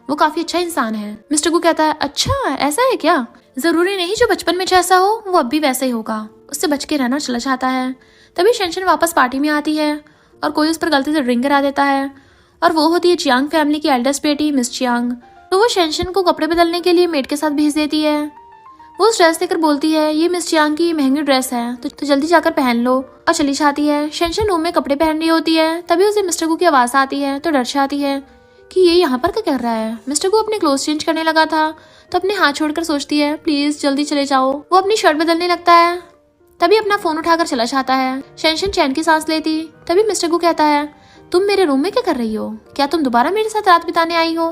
वो काफी अच्छा इंसान है। मिस्टर गु कहता है अच्छा ऐसा है क्या, जरूरी नहीं जो बचपन में जैसा हो वो अब भी वैसा ही होगा। उससे बच के रहना चला जाता है। तभी शेनशन वापस पार्टी में आती है और कोई उस पर गलती से ड्रिंक करा देता है, और वो होती है चियांग फैमिली की एल्डेस्ट बेटी मिस चियांग। तो वो शेनशन को कपड़े बदलने के लिए मेड के साथ भेज देती है। वो उस ड्रेस देकर बोलती है, ये मिस चियांग की महंगी ड्रेस है, तो जल्दी जाकर पहन लो, और चली जाती है। शेनशन रूम में कपड़े पहन रही होती है, तभी उसे मिस्टर गू की आवाज आती है तो डर जाती है कि ये यहाँ पर क्या कर रहा है। मिस्टर गू अपने क्लोथ चेंज करने लगा था तो अपने हाथ छोड़कर सोचती है, प्लीज जल्दी चले जाओ। वो अपनी शर्ट बदलने लगता है, तभी अपना फोन उठाकर चला जाता है। शेनशन चैन की सांस लेती, तभी मिस्टर गू कहता है, तुम मेरे रूम में क्या कर रही हो? क्या तुम दोबारा मेरे साथ रात बिताने आई हो?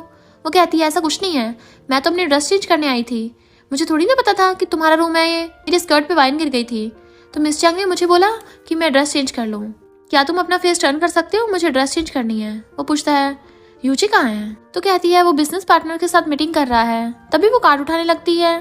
वो कहती है, ऐसा कुछ नहीं है, मैं तो अपनी ड्रेस चेंज करने आई थी, मुझे थोड़ी ना पता था कि तुम्हारा रूम है ये। मेरे स्कर्ट पे वाइन गिर गई थी तो मिस चियांग ने मुझे बोला कि मैं ड्रेस चेंज कर लूँ। क्या तुम अपना फेस टर्न कर सकते हो? मुझे ड्रेस चेंज करनी है। वो पूछता है, यूजी कहाँ है? तो कहती है, वो बिजनेस पार्टनर के साथ मीटिंग कर रहा है। तभी वो कार्ड उठाने लगती है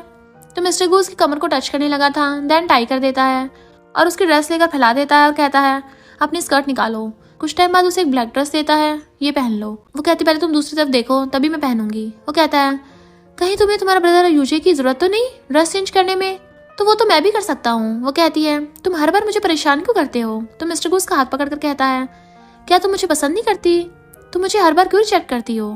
तो मिस्टर गू उसकी कमर को टच करने लगा था, देन टाई कर देता है और उसकी ड्रेस लेकर फैला देता है और कहता है, अपनी स्कर्ट निकालो। कुछ टाइम बाद उसे एक ब्लैक ड्रेस देता है, ये पहन लो। वो कहती, पहले तुम दूसरी तरफ देखो तभी मैं पहनूंगी। वो कहता है, कहीं तुम्हें तुम्हारा ब्रदर यूजे की जरूरत तो नहीं ड्रेस चेंज करने में? तो वो तो मैं भी कर सकता हूँ। वो कहती है, तुम हर बार मुझे परेशान क्यों करते हो? तो मिस्टर गू उसका हाथ पकड़कर कहता है, क्या तुम मुझे पसंद नहीं करती? तुम मुझे हर बार क्यों रिजेक्ट करती हो?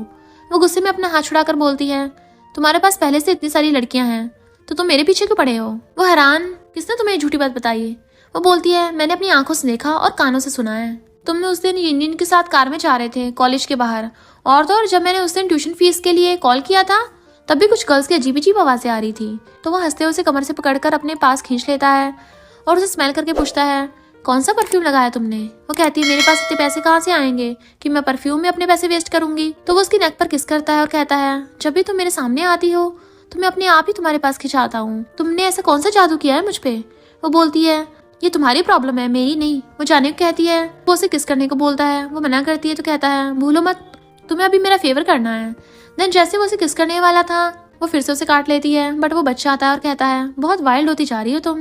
वो गुस्से में अपना हाथ छुड़ाकर बोलती है, तुम्हारे पास पहले से इतनी सारी लड़कियां हैं तो तुम मेरे पीछे क्यों पड़े हो? वो हैरान, किसने तुम्हें झूठी बात बताई? वो बोलती है, मैंने अपनी आंखों से देखा और कानों से सुना है। तुमने उस दिन यूनियन के साथ कार में जा रहे थे कॉलेज के बाहर, और तो और जब मैंने उस दिन ट्यूशन फीस के लिए कॉल किया था तब भी कुछ गर्ल्स की अजीब अजीब आवाजें आ रही थी। तो वो हंसते हुए उसे कमर से पकड़कर अपने पास खींच लेता है और उसे स्मेल करके पूछता है, कौन सा परफ्यूम लगाया तुमने? वो कहती है, मेरे पास इतने पैसे कहाँ से आएंगे कि मैं परफ्यूम में अपने पैसे वेस्ट करूंगी। तो वो उसकी नेक पर किस करता है और कहता है, जब भी तुम मेरे सामने आती हो तो मैं अपने आप ही तुम्हारे पास खिंचाता हूँ, तुमने ऐसा कौन सा जादू किया है मुझ पे? वो बोलती है, ये तुम्हारी प्रॉब्लम है, मेरी नहीं। वो जाने को कहती है, वो उसे किस करने को बोलता है, वो मना करती है तो कहता है, भूलो मत, तुम्हें अभी मेरा फेवर करना है। देन जैसे वो उसे किस करने वाला था वो फिर से उसे काट लेती है, बट वो बच जाता है और कहता है, बहुत वाइल्ड होती जा रही हो तुम।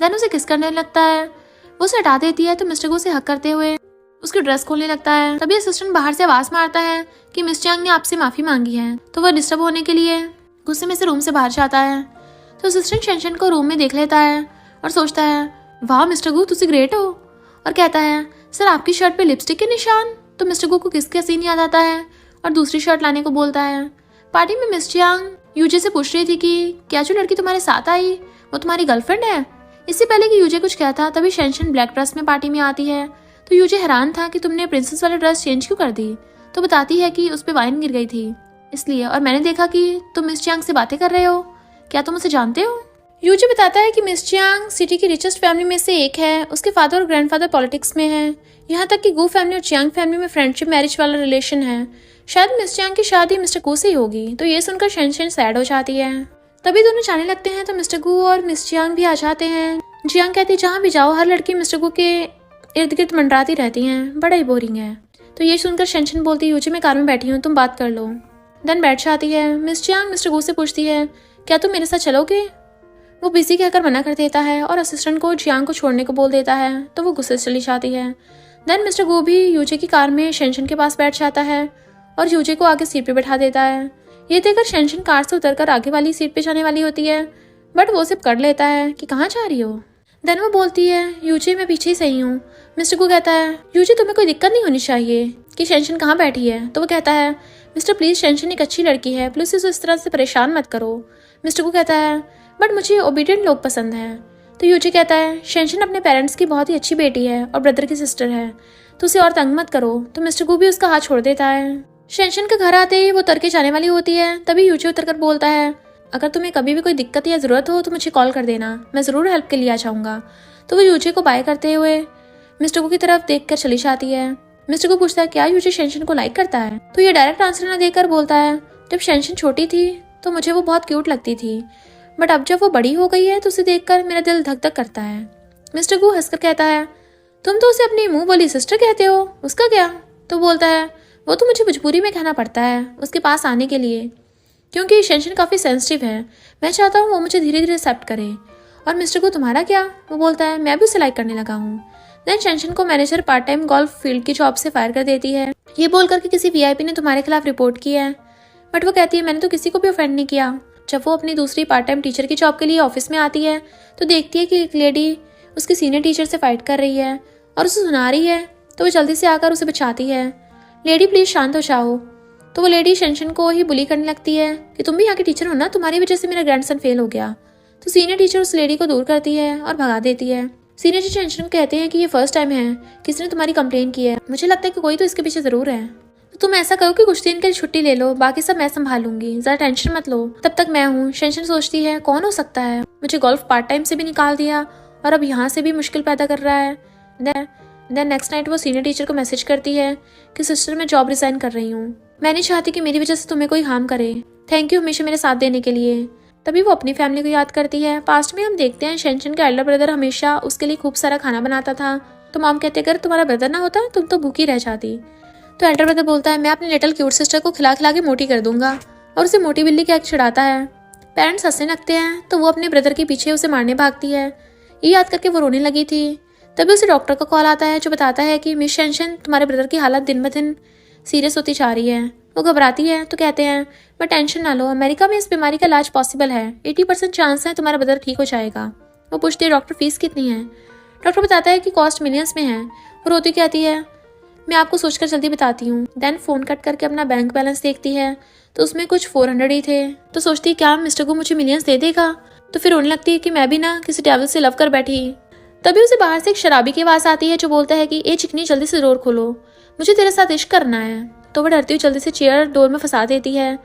देन उसे किस करने लगता है, वो उसे हटा देती है तो मिस्टर गू उसे हक करते हुए उसकी ड्रेस खोलने लगता है। तभी असिस्टेंट बाहर से आवाज मारता है कि मिस चियांग ने आपसे माफी मांगी है। तो वह डिस्टर्ब होने के लिए गुस्से में से रूम से बाहर जाता है। तो असिस्टेंट शेनशन को रूम में देख लेता है और सोचता है, वाह मिस्टर गू तुसी ग्रेट हो, और कहता है, सर आपकी शर्ट पे लिपस्टिक के निशान। तो मिस्टर गू को किसका सीन याद आता है और दूसरी शर्ट लाने को बोलता है। पार्टी में मिस चियांग यूजे से पूछ रही थी कि क्या जो लड़की तुम्हारे साथ आई वो तुम्हारी गर्लफ्रेंड है? इससे पहले कि यूजे कुछ कहता तभी शेनशन ब्लैक ड्रेस में पार्टी में आती है। तो यूजे हैरान था कि तुमने प्रिंसेस वाला ड्रेस चेंज क्यों कर दी। तो बताती है कि उस पर वाइन गिर गई थी इसलिए, और मैंने देखा कि तुम मिस चियांग से बातें कर रहे हो, क्या तुम उसे जानते हो? यूजे बताता है कि मिस चियांग सिटी की रिचेस्ट फैमिली में से एक है, उसके फादर और ग्रैंडफादर पॉलिटिक्स में है, यहाँ तक कि गू फैमिली और चियांग फैमिली में फ्रेंडशिप मैरिज वाला रिलेशन है। शायद मिस चियांग की शादी मिस्टर गू से ही होगी। तो ये सुनकर शेनशन सैड हो जाती है। तभी दोनों जाने लगते हैं तो मिस्टर गू और मिस चियांग भी आ जाते हैं। चियांग कहती है, जहाँ भी जाओ हर लड़की मिस्टर गू के इर्द गिर्द मंडराती रहती हैं, बड़ा ही बोरिंग है। तो ये सुनकर शेनशन बोलती है, यूजे मैं कार में बैठी हूँ, तुम बात कर लो। देन बैठ जाती है। मिस चियांग मिस्टर गू से पूछती है, क्या तुम मेरे साथ चलोगे? वो बिजी कहकर मना कर देता है और असिस्टेंट को चियांग को छोड़ने को बोल देता है। तो वो गुस्से से चली जाती है। देन मिस्टर गू भी यूजे की कार में शेनशन के पास बैठ जाता है और यूजे को आगे सीट पे बैठा देता है। ये देखकर शेनशन कार से उतरकर आगे वाली सीट पे जाने वाली होती है, बट वो सिर्फ कर लेता है कि कहाँ जा रही हो। देन वो बोलती है, यूजे मैं पीछे ही सही हूँ। मिस्टर गू कहता है, यूजे तुम्हें कोई दिक्कत नहीं होनी चाहिए कि शेनशन कहाँ बैठी है। तो वो कहता है, मिस्टर प्लीज शेनशन एक अच्छी लड़की है, प्लीज उसे इस तरह से परेशान मत करो। मिस्टर गू कहता है, बट मुझे ओबीडियंट लोग पसंद हैं। तो यूजे कहता है, शेनशन अपने पेरेंट्स की बहुत ही अच्छी बेटी है और ब्रदर की सिस्टर है, तो उसे और तंग मत करो। तो मिस्टर गू भी उसका हाथ छोड़ देता है। शेनशन के घर आते ही वो उतर के जाने वाली होती है। तभी यूजे उतरकर बोलता है, अगर तुम्हें कभी भी कोई दिक्कत या जरूरत हो तो मुझे कॉल कर देना, मैं जरूर हेल्प के लिए आ जाऊंगा। तो वो यूजे को बाय करते हुए मिस्टर गू की तरफ देखकर चली जाती है। मिस्टर गू पूछता है, क्या यूजे शेनशन को लाइक करता है? तो ये डायरेक्ट आंसर न देकर बोलता है, जब शेनशन छोटी थी तो मुझे वो बहुत क्यूट लगती थी, बट अब जब वो बड़ी हो गई है तो उसे देखकर मेरा दिल धक धक करता है। मिस्टर गू हंसकर कहता है, तुम तो उसे अपनी मुंह बोली सिस्टर कहते हो, उसका क्या? तो बोलता है, वो तो मुझे मजबूरी में कहना पड़ता है उसके पास आने के लिए, क्योंकि शेनशन काफ़ी सेंसिटिव है, मैं चाहता हूँ वो मुझे धीरे धीरे एक्सेप्ट करे। और मिस्टर गू तुम्हारा क्या? वो बोलता है, मैं भी उसे लाइक करने लगा हूँ। देन शेनशन को manager part time golf field की जॉब से फायर कर देती है, ये बोल करके किसी वीआईपी ने तुम्हारे खिलाफ रिपोर्ट की है। बट वो कहती है, मैंने तो किसी को भी ऑफेंड नहीं किया। जब वो अपनी दूसरी पार्ट टाइम टीचर की जॉब के लिए ऑफिस में आती है तो देखती है कि एक लेडी उसकी सीनियर टीचर से फाइट कर रही है और उसे सुना रही है। तो वो जल्दी से आकर उसे बचाती है, लेडी प्लीज शांत हो जाओ। तो वो लेडी शेनशन को ही बुली करने लगती है कि तुम भी यहाँ की टीचर हो ना, तुम्हारी वजह से मेरा ग्रैंडसन फेल हो गया। तो सीनियर टीचर उस लेडी को दूर करती है और भगा देती है। सीनियर टीचर टेंशन में कहते हैं कि ये फर्स्ट टाइम है किसी ने तुम्हारी कंप्लेन की है, मुझे लगता है कि कोई तो इसके पीछे जरूर है। तो तुम ऐसा करो कि कुछ दिन के लिए छुट्टी ले लो, बाकी सब मैं संभालूंगी, जरा टेंशन मत लो, तब तक मैं हूँ। शेंशन सोचती है कौन हो सकता है, मुझे गोल्फ पार्ट टाइम से भी निकाल दिया और अब यहाँ से भी मुश्किल पैदा कर रहा है। देन नेक्स्ट नाइट वो सीनियर टीचर को मैसेज करती है कि सिस्टर मैं जॉब रिजाइन कर रही हूँ, मैं नहीं चाहती कि मेरी वजह से तुम्हें कोई हार्म करे, थैंक यू हमेशा मेरे साथ देने के लिए। तभी वो अपनी फैमिली को याद करती है। पास्ट में हम देखते हैं शेंशन का एल्डर ब्रदर हमेशा उसके लिए खूब सारा खाना बनाता था, तो मॉम कहते अगर तुम्हारा ब्रदर ना होता तुम तो भूखी रह जाती। तो एल्डर ब्रदर बोलता है मैं अपनी लिटिल क्यूट सिस्टर को खिला खिला के मोटी कर दूंगा, और उसे मोटी बिल्ली का एक्ट चिढ़ाता है। पेरेंट्स हंसने लगते हैं तो वो अपने ब्रदर के पीछे उसे मारने भागती है। ये याद करके वो रोने लगी थी। तभी उसे डॉक्टर का कॉल आता है जो बताता है कि मिस शेंशन तुम्हारे ब्रदर की हालत दिन ब दिन सीरियस होती जा रही है। वो घबराती है तो कहते हैं बट टेंशन ना लो, अमेरिका में इस बीमारी का इलाज पॉसिबल है, 80% चांस है तुम्हारा ब्रदर ठीक हो जाएगा। वो पूछती है डॉक्टर फीस कितनी है। डॉक्टर बताता है कि कॉस्ट मिलियंस में है। वो रोती कहती है मैं आपको सोचकर जल्दी बताती हूँ। देन फोन कट करके अपना बैंक बैलेंस देखती है तो उसमें कुछ 400 ही थे। तो सोचती है क्या मिस्टर को मुझे मिलियंस दे देगा। तो फिर रोने लगती है कि मैं भी ना किसी डेविल से लव कर बैठी। तभी उसे बाहर से एक शराबी की आवाज़ आती है जो बोलता है कि ए चिकनी जल्दी से डोर खोलो, मुझे तेरे साथ इश्क करना है। तो वह डरती हुई जल्दी से चेयर डोर में फंसा देती है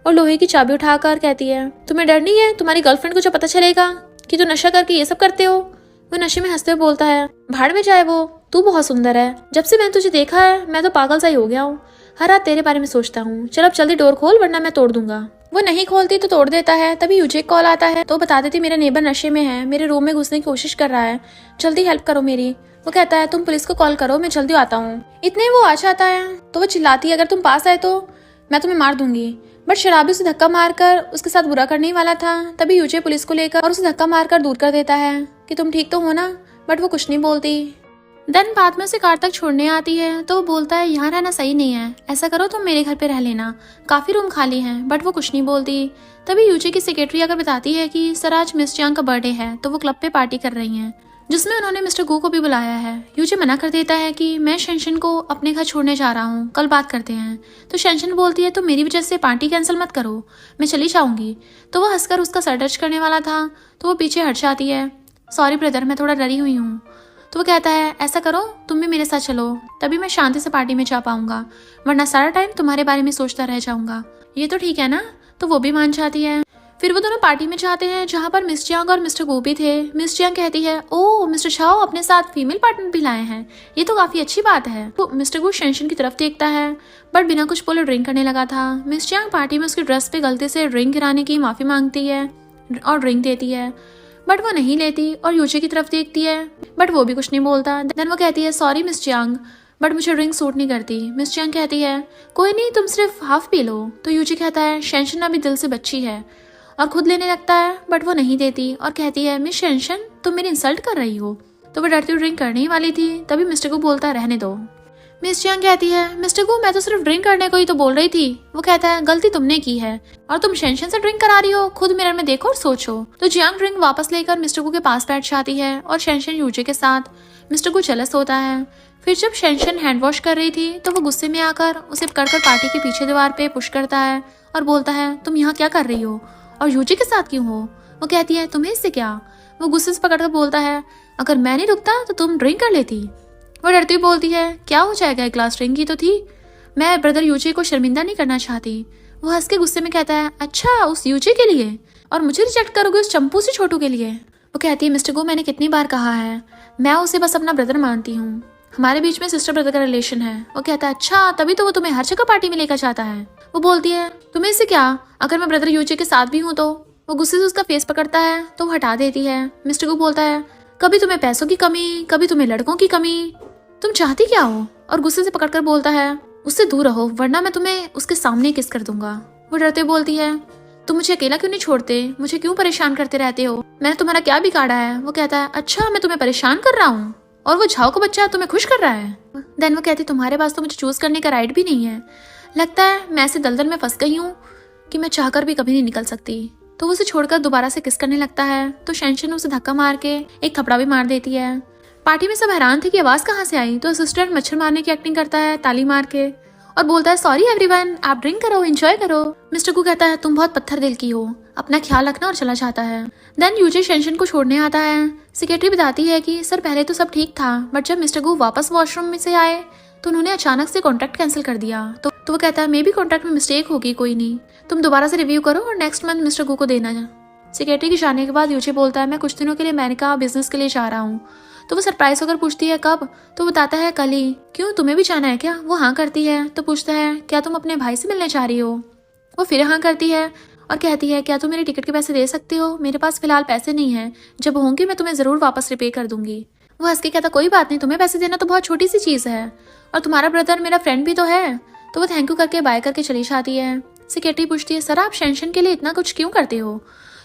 और लोहे की चाबी उठाकर कहती है तुम्हें डर नहीं है, तुम्हारी गर्लफ्रेंड को जब पता चलेगा कि तू नशा करके ये सब करते हो। वो नशे में हंसते हुए बोलता है भाड़ में जाए वो, तू बहुत सुंदर है, जब से मैंने तुझे देखा है मैं तो पागल सा ही हो गया हूँ, हर रात तेरे बारे में सोचता हूँ, चल अब जल्दी डोर खोल वरना मैं तोड़ दूंगा। वो नहीं खोलती तो तोड़ देता है। तभी यूजे कॉल आता है तो बता देती मेरा नेबर नशे में है, मेरे रूम में घुसने की कोशिश कर रहा है, जल्दी हेल्प करो मेरी। वो कहता है तुम पुलिस को कॉल करो, मैं जल्दी आता हूँ। इतने वो आ जाता है तो वो चिल्लाती है अगर तुम पास आए तो मैं तुम्हें मार दूंगी। बट शराबी उसे धक्का मारकर उसके साथ बुरा करने ही वाला था। तभी यूजे पुलिस को लेकर और उसे धक्का मारकर दूर कर देता है कि तुम ठीक तो हो ना। बट वो कुछ नहीं बोलती। देन बाद में उसे कार तक छोड़ने आती है तो वो बोलता है यहाँ रहना सही नहीं है, ऐसा करो तुम मेरे घर पे रह लेना, काफी रूम खाली हैं। बट वो कुछ नहीं बोलती। तभी यूजे की सेक्रेटरी आकर बताती है कि सर आज मिस चांग का बर्थडे है तो वो क्लब पे पार्टी कर रही हैं जिसमें उन्होंने मिस्टर गू को भी बुलाया है। यूजे मना कर देता है कि मैं शेंशन को अपने घर छोड़ने जा रहा हूँ, कल बात करते हैं। तो शेंशन बोलती है तो मेरी वजह से पार्टी कैंसिल मत करो, मैं चली जाऊंगी। तो वो हंसकर उसका सर टच करने वाला था तो वो पीछे हट जाती है, सॉरी ब्रदर मैं थोड़ा डरी हुई हूँ। तो वो कहता है ऐसा करो तुम भी मेरे साथ चलो, तभी मैं शांति से पार्टी में जा पाऊंगा, वरना सारा टाइम तुम्हारे बारे में सोचता रह जाऊंगा। ये तो ठीक है ना। तो वो भी मान जाती है। फिर वो दोनों पार्टी में जाते हैं जहाँ पर मिस चियांग और मिस्टर गू भी थे। मिस चियांग कहती है ओह मिस्टर शाओ अपने साथ फीमेल पार्टनर भी लाए हैं, ये तो काफी अच्छी बात है। तो मिस्टर गू शेंशन की तरफ देखता है बट बिना कुछ बोले ड्रिंक करने लगा था। मिस चियांग पार्टी में उसकी ड्रेस पे गलती से ड्रिंक गिराने की माफी मांगती है और ड्रिंक देती है बट वो नहीं लेती और यूजे की तरफ देखती है बट वो भी कुछ नहीं बोलता। देन वो कहती है सॉरी मिस चियांग बट मुझे ड्रिंक सूट नहीं करती। मिस चियांग कहती है कोई नहीं तुम सिर्फ हाफ पी लो। तो यूजे कहता है शेंशन अभी दिल से बच्ची है और खुद लेने लगता है बट वो नहीं देती और कहती है मिस शेंशन तुम मेरी इंसल्ट कर रही हो। तो वो डरती हुई ड्रिंक करने ही वाली थी। तभी मिस्टर को बोलता है रहने दो। मिस चियांग कहती है मिस्टर को मैं तो सिर्फ ड्रिंक करने को ही तो बोल रही थी। वो कहता है गलती तुमने की है और तुम शेंशन से ड्रिंक करा रही हो, खुद मिरर में देखो और सोचो। तो जियांग ड्रिंक वापस लेकर मिस्टर को के पास बैठ जाती है और शेंशन यूजे के साथ। मिस्टर को जेलस होता है। फिर जब शेंशन हैंड वॉश कर रही थी तो वो गुस्से में आकर उसे पकड़कर पार्टी के पीछे दीवार पे पुश करता है और बोलता है तुम यहाँ क्या कर रही हो और यूजे के साथ क्यों हो। वो कहती है तुम्हें इससे क्या। वो गुस्से से पकड़कर बोलता है अगर मैं नहीं रुकता तो तुम ड्रिंक कर लेती। वो डरती बोलती है क्या हो जाएगा, एक ग्लास ड्रिंक ही तो थी, मैं ब्रदर यूजे को शर्मिंदा नहीं करना चाहती। वो हंस के गुस्से में कहता है अच्छा उस यूजे के लिए, और मुझे रिजेक्ट करोगे उस चंपू से छोटू के लिए। वो कहती है मिस्टर को मैंने कितनी बार कहा है मैं उसे बस अपना ब्रदर मानती हूँ, हमारे बीच में सिस्टर ब्रदर का रिलेशन है। वो कहता है अच्छा तभी तो वो तुम्हें हर जगह पार्टी में लेकर जाता है। वो बोलती है तुम्हें इससे क्या, अगर मैं ब्रदर यूजे के साथ भी हूँ तो। वो गुस्से से उसका फेस पकड़ता है तो वो हटा देती है। मिस्टर को बोलता है कभी तुम्हें पैसों की कमी, कभी तुम्हें लड़कों की कमी, तुम चाहती क्या हो। और गुस्से से पकड़कर बोलता है उससे दूर रहो वरना मैं तुम्हें उसके सामने किस कर दूंगा। वो डरते बोलती है तुम मुझे अकेला क्यों नहीं छोड़ते, मुझे क्यों परेशान करते रहते हो, मैंने तुम्हारा क्या बिगाड़ा है। वो कहता है अच्छा मैं तुम्हें परेशान कर रहा हूँ और वो झाओ का बच्चा तुम्हें खुश कर रहा है। देन वो कहती तुम्हारे पास तो मुझे चूज करने का राइट भी नहीं है, लगता है मैं ऐसे दलदल में फंस गई हूँ कि मैं चाहकर भी कभी नहीं निकल सकती। तो वो उसे छोड़कर दोबारा से किस करने लगता है तो शेंशन उसे धक्का मार के एक थपड़ा भी मार देती है। पार्टी में सब हैरान थे कि आवाज कहाँ से आई। तो असिस्टेंट मच्छर मारने की एक्टिंग करता है ताली मार के और बोलता है सॉरी एवरीवन, आप ड्रिंक करो, एंजॉय करो। मिस्टर गू कहता है तुम बहुत पत्थर दिल की हो, अपना ख्याल रखना, और चला जाता है। देन यूजी शेंशन को छोड़ने आता है। सेक्रेटरी बताती है कि सर पहले तो सब ठीक था, बट जब मिस्टर गू वापस वॉशरूम में से आए तो उन्होंने अचानक से कॉन्ट्रैक्ट कैंसिल कर दिया। तो वो कहता है मे बी कॉन्ट्रैक्ट में मिस्टेक होगी, कोई नहीं, तुम दोबारा से रिव्यू करो और नेक्स्ट मंथ मिस्टर गू को देना। सेक्रेटरी के जाने के बाद यूजी बोलता है मैं कुछ दिनों के लिए अमेरिका बिजनेस के लिए जा रहा हूँ। तो वो सरप्राइज होकर पूछती है कब, तो बताता है कल ही। क्यों, तुम्हें भी जाना है क्या? वो हाँ करती है। तो पूछता है क्या तुम अपने भाई से मिलने जा रही हो? वो फिर हाँ करती है और कहती है क्या तुम मेरे टिकट के पैसे दे सकते हो? मेरे पास फिलहाल पैसे नहीं है, जब होंगे मैं तुम्हें जरूर वापस रिपे कर दूंगी। वो हंस के कहता कोई बात नहीं, तुम्हें पैसे देना तो बहुत छोटी सी चीज है, और तुम्हारा ब्रदर मेरा फ्रेंड भी तो है। तो वो थैंक यू करके बाय करके चली जाती है। सेक्रेटरी पूछती है सर आप शेंशन के लिए इतना कुछ क्यों करते हो?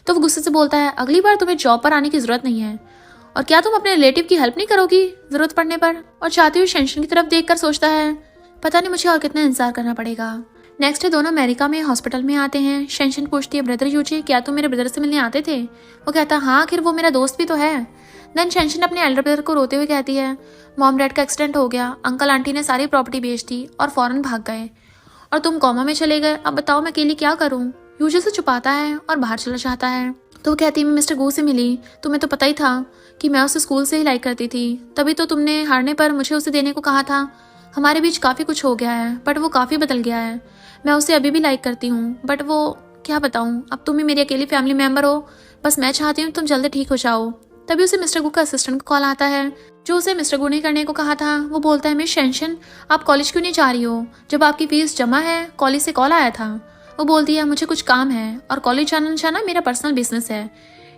तो वो गुस्से से बोलता है अगली बार तुम्हें जॉब पर आने की जरूरत नहीं है, और क्या तुम अपने रिलेटिव की हेल्प नहीं करोगी जरूरत पड़ने पर? और चाहती हुई शेंशन की तरफ देखकर सोचता है पता नहीं मुझे और कितना इंतजार करना पड़ेगा। नेक्स्ट डे दोनों अमेरिका में हॉस्पिटल में आते हैं। शेंशन पूछती है ब्रदर यूजी क्या तुम मेरे ब्रदर से मिलने आते थे? वो कहता हाँ, आखिर वो मेरा दोस्त भी तो है। देन शेंशन अपने एल्डर ब्रदर को रोते हुए कहती है मॉम डैड का एक्सीडेंट हो गया, अंकल आंटी ने सारी प्रॉपर्टी बेच दी और फौरन भाग गए, और तुम कोमा में चले गए। अब बताओ मैं अकेली क्या करूं? यूजी से छुपाता है और बाहर चला जाता है। तो वो कहती है मैं मिस्टर गू से मिली, तुम्हें तो पता ही था कि मैं उसे स्कूल से ही लाइक करती थी, तभी तो तुमने हारने पर मुझे उसे देने को कहा था। हमारे बीच काफ़ी कुछ हो गया है, बट वो काफ़ी बदल गया है। मैं उसे अभी भी लाइक करती हूँ, बट वो क्या बताऊँ, अब तुम ही मेरी अकेली फैमिली मेम्बर हो। बस मैं चाहती हूँ तुम जल्दी ठीक हो जाओ। तभी उसे मिस्टर गू का असिस्टेंट कॉल आता है, जो उसे मिस्टर गू ने करने को कहा था। वो बोलता है मिस शेंशन आप कॉलेज क्यों नहीं जा रही हो? जब आपकी फीस जमा है, कॉलेज से कॉल आया था। वो बोलती है मुझे कुछ काम है और कॉलेज जाना मेरा पर्सनल बिजनेस है।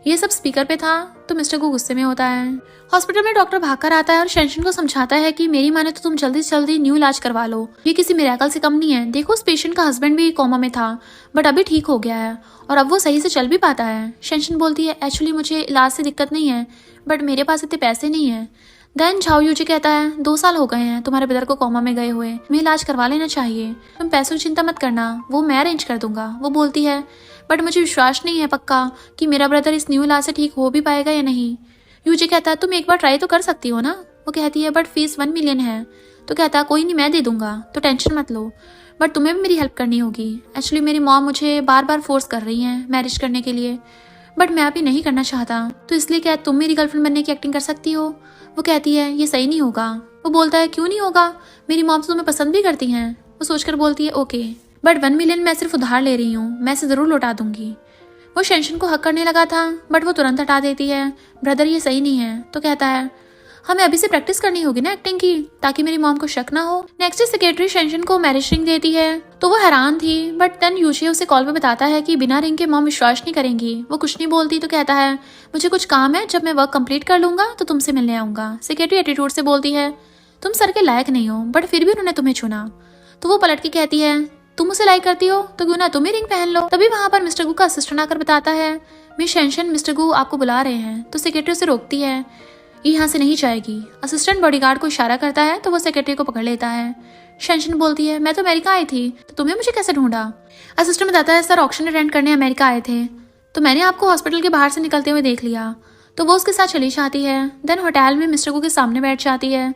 ये सब स्पीकर पे था। तो मिस्टर गू गुस्से में होता है। हॉस्पिटल में डॉक्टर भागकर आता है और शेंशन को समझाता है कि मेरी माने तो तुम जल्दी से जल्दी न्यू इलाज करवा लो, ये किसी मिरेकल से कम नहीं है। देखो उस पेशेंट का हस्बैंड भी कोमा में था, बट अभी ठीक हो गया है और अब वो सही से चल भी पाता है। शेंशन बोलती है एक्चुअली मुझे इलाज से दिक्कत नहीं है, बट मेरे पास इतने पैसे नहीं है। देन झाओ यूजी कहता है 2 साल हो गए हैं तुम्हारे ब्रदर को कोमा में गए हुए, मैं इलाज करवा लेना चाहिए। तुम पैसों की चिंता मत करना, वो मैं अरेंज कर दूंगा। वो बोलती है बट मुझे विश्वास नहीं है पक्का कि मेरा ब्रदर इस न्यू इलाज से ठीक हो भी पाएगा या नहीं। यूजी कहता है तुम एक बार ट्राई तो कर सकती हो ना। वो कहती है बट फीस 1 मिलियन है। तो कहता है कोई नहीं मैं दे दूंगा, तो टेंशन मत लो, बट तुम्हें भी मेरी हेल्प करनी होगी। एक्चुअली मेरी मॉम मुझे बार बार फोर्स कर रही हैं मैरिज करने के लिए, बट मैं अभी नहीं करना चाहता, तो इसलिए क्या तुम मेरी गर्लफ्रेंड बनने की एक्टिंग कर सकती हो? वो कहती है ये सही नहीं होगा। वो बोलता है क्यों नहीं होगा, मेरी मॉम तुम्हें पसंद भी करती हैं। वो सोचकर बोलती है ओके, बट 1 मिलियन मैं सिर्फ उधार ले रही हूँ, मैं इसे जरूर लौटा दूंगी। वो शेंशन को हक करने लगा था, बट वो तुरंत हटा देती है ब्रदर ये सही नहीं है। तो कहता है हमें अभी से प्रैक्टिस करनी होगी ना एक्टिंग की, ताकि मेरी मॉम को शक ना हो। नेक्स्ट सेक्रेटरी शेंशन को मैरिज रिंग देती है, तो वो हैरान थी, बट देन यूजी उसे कॉल पे बताता है कि बिना रिंग के मॉम विश्वास नहीं करेंगी। वो कुछ नहीं बोलती। तो कहता है मुझे कुछ काम है, जब मैं वर्क कंप्लीट कर लूंगा तो तुमसे मिलने आऊंगा। सेक्रेटरी एटीट्यूड से बोलती है तुम सर के लायक नहीं हो, बट फिर भी उन्होंने तुम्हें चुना। तो वो पलट के कहती है तुम उसे लाइक करती हो तो क्यों ना तुम ही रिंग पहन लो। तभी वहां पर मिस्टर गू का असिस्टेंट आकर बताता है मिस शेंशन मिस्टर गू आपको बुला रहे हैं। तो सेक्रेटरी उसे रोकती है, ये यहाँ से नहीं जाएगी। असिस्टेंट बॉडीगार्ड को इशारा करता है, तो वो सेक्रेटरी को पकड़ लेता है। शेंशन बोलती है मैं तो अमेरिका आई थी, तो तुम्हें मुझे कैसे ढूंढा? असिस्टेंट बताता है सर ऑक्शन अटेंड करने अमेरिका आए थे, तो मैंने आपको हॉस्पिटल के बाहर से निकलते हुए देख लिया। तो वो उसके साथ चली जाती है। देन होटल में मिस्टर गू के सामने बैठ जाती है।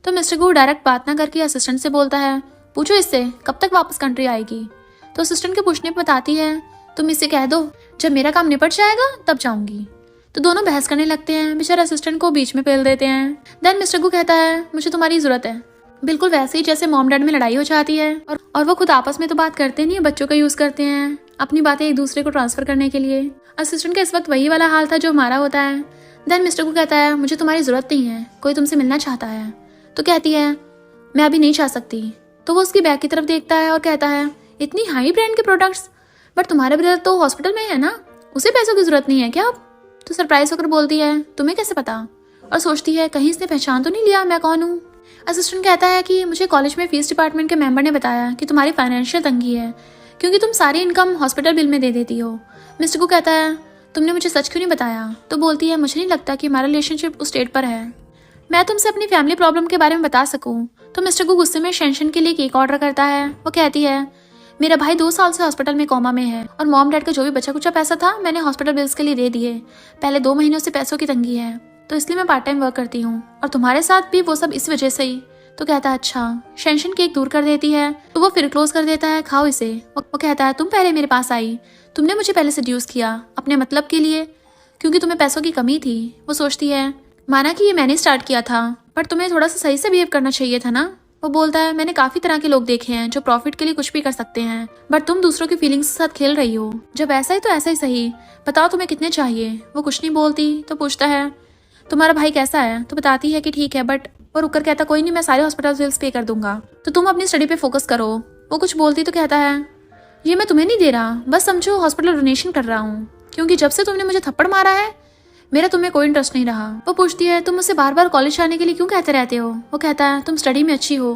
तो मिस्टर गू डायरेक्ट बात ना करके असिस्टेंट से बोलता है पूछो इससे कब तक वापस कंट्री आएगी। तो असिस्टेंट के पूछने पर बताती है तुम इससे कह दो जब मेरा काम निपट जाएगा तब जाऊंगी। तो दोनों बहस करने लगते हैं। बेचारे असिस्टेंट को बीच में पेल देते हैं। देन मिस्टर गू कहता है मुझे तुम्हारी जरूरत है, बिल्कुल वैसे ही जैसे मॉम डैड में लड़ाई हो जाती है, और वो खुद आपस में तो बात करते नहीं है, बच्चों का यूज करते हैं अपनी बातें एक दूसरे को ट्रांसफर करने के लिए। असिस्टेंट का इस वक्त वही वाला हाल था जो हमारा होता है। देन मिस्टर गू कहता है मुझे तुम्हारी जरूरत नहीं है, कोई तुमसे मिलना चाहता है। तो कहती है मैं अभी नहीं चाह सकती। तो वो उसकी बैग की तरफ देखता है और कहता है इतनी हाई ब्रांड के प्रोडक्ट्स, बट तुम्हारे ब्रदर तो हॉस्पिटल में है ना, उसे पैसों की जरूरत नहीं है क्या? तो सरप्राइज होकर बोलती है तुम्हें कैसे पता? और सोचती है कहीं इसने पहचान तो नहीं लिया मैं कौन हूँ। असिस्टेंट कहता है कि मुझे कॉलेज में फीस डिपार्टमेंट के मेंबर ने बताया कि तुम्हारी फाइनेंशियल तंगी है, क्योंकि तुम सारी इनकम हॉस्पिटल बिल में दे देती हो। मिस्टर को कहता है तुमने मुझे सच क्यों नहीं बताया? तो बोलती है मुझे नहीं लगता कि हमारा रिलेशनशिप उस स्टेट पर है, मैं तुमसे अपनी फैमिली प्रॉब्लम के बारे में बता सकूं। तो मिस्टर को गुस्से में शेंशन के लिए केक ऑर्डर करता है। वो कहती है मेरा भाई 2 साल से हॉस्पिटल में कोमा में है, और मॉम डैड का जो भी बचा कुचा पैसा था मैंने हॉस्पिटल बिल्स के लिए दे दिए। पहले 2 महीनों से पैसों की तंगी है, तो इसलिए मैं पार्ट टाइम वर्क करती हूँ, और तुम्हारे साथ भी वो सब इस वजह से ही तो कहता है अच्छा। शेंशन केक दूर कर देती है तो वो फिर क्लोज कर देता है, खाओ इसे। वो कहता है तुम पहले मेरे पास आई, तुमने मुझे पहले सेड्यूस किया अपने मतलब के लिए, क्योंकि तुम्हें पैसों की कमी थी। वो सोचती है माना कि ये मैंने स्टार्ट किया था, पर तुम्हें थोड़ा सा सही से बिहेव करना चाहिए था ना। वो बोलता है मैंने काफी तरह के लोग देखे हैं जो प्रॉफिट के लिए कुछ भी कर सकते हैं, बट तुम दूसरों की फीलिंग्स के साथ खेल रही हो। जब ऐसा ही तो ऐसा ही सही, बताओ तुम्हें कितने चाहिए। वो कुछ नहीं बोलती तो पूछता है तुम्हारा भाई कैसा है, तो बताती है कि ठीक है, बट वो रुककर कहता कोई नहीं, मैं सारे हॉस्पिटल बिल्स पे कर दूंगा, तो तुम अपनी स्टडी पे फोकस करो। वो कुछ बोलती तो कहता है ये मैं तुम्हें नहीं दे रहा, बस समझो हॉस्पिटल डोनेशन कर रहा हूँ, क्योंकि जब से तुमने मुझे थप्पड़ मारा है मेरा तुम्हें कोई इंटरेस्ट नहीं रहा। वो पूछती है तुम मुझसे बार बार कॉलेज आने के लिए क्यों कहते रहते हो। वो कहता है तुम स्टडी में अच्छी हो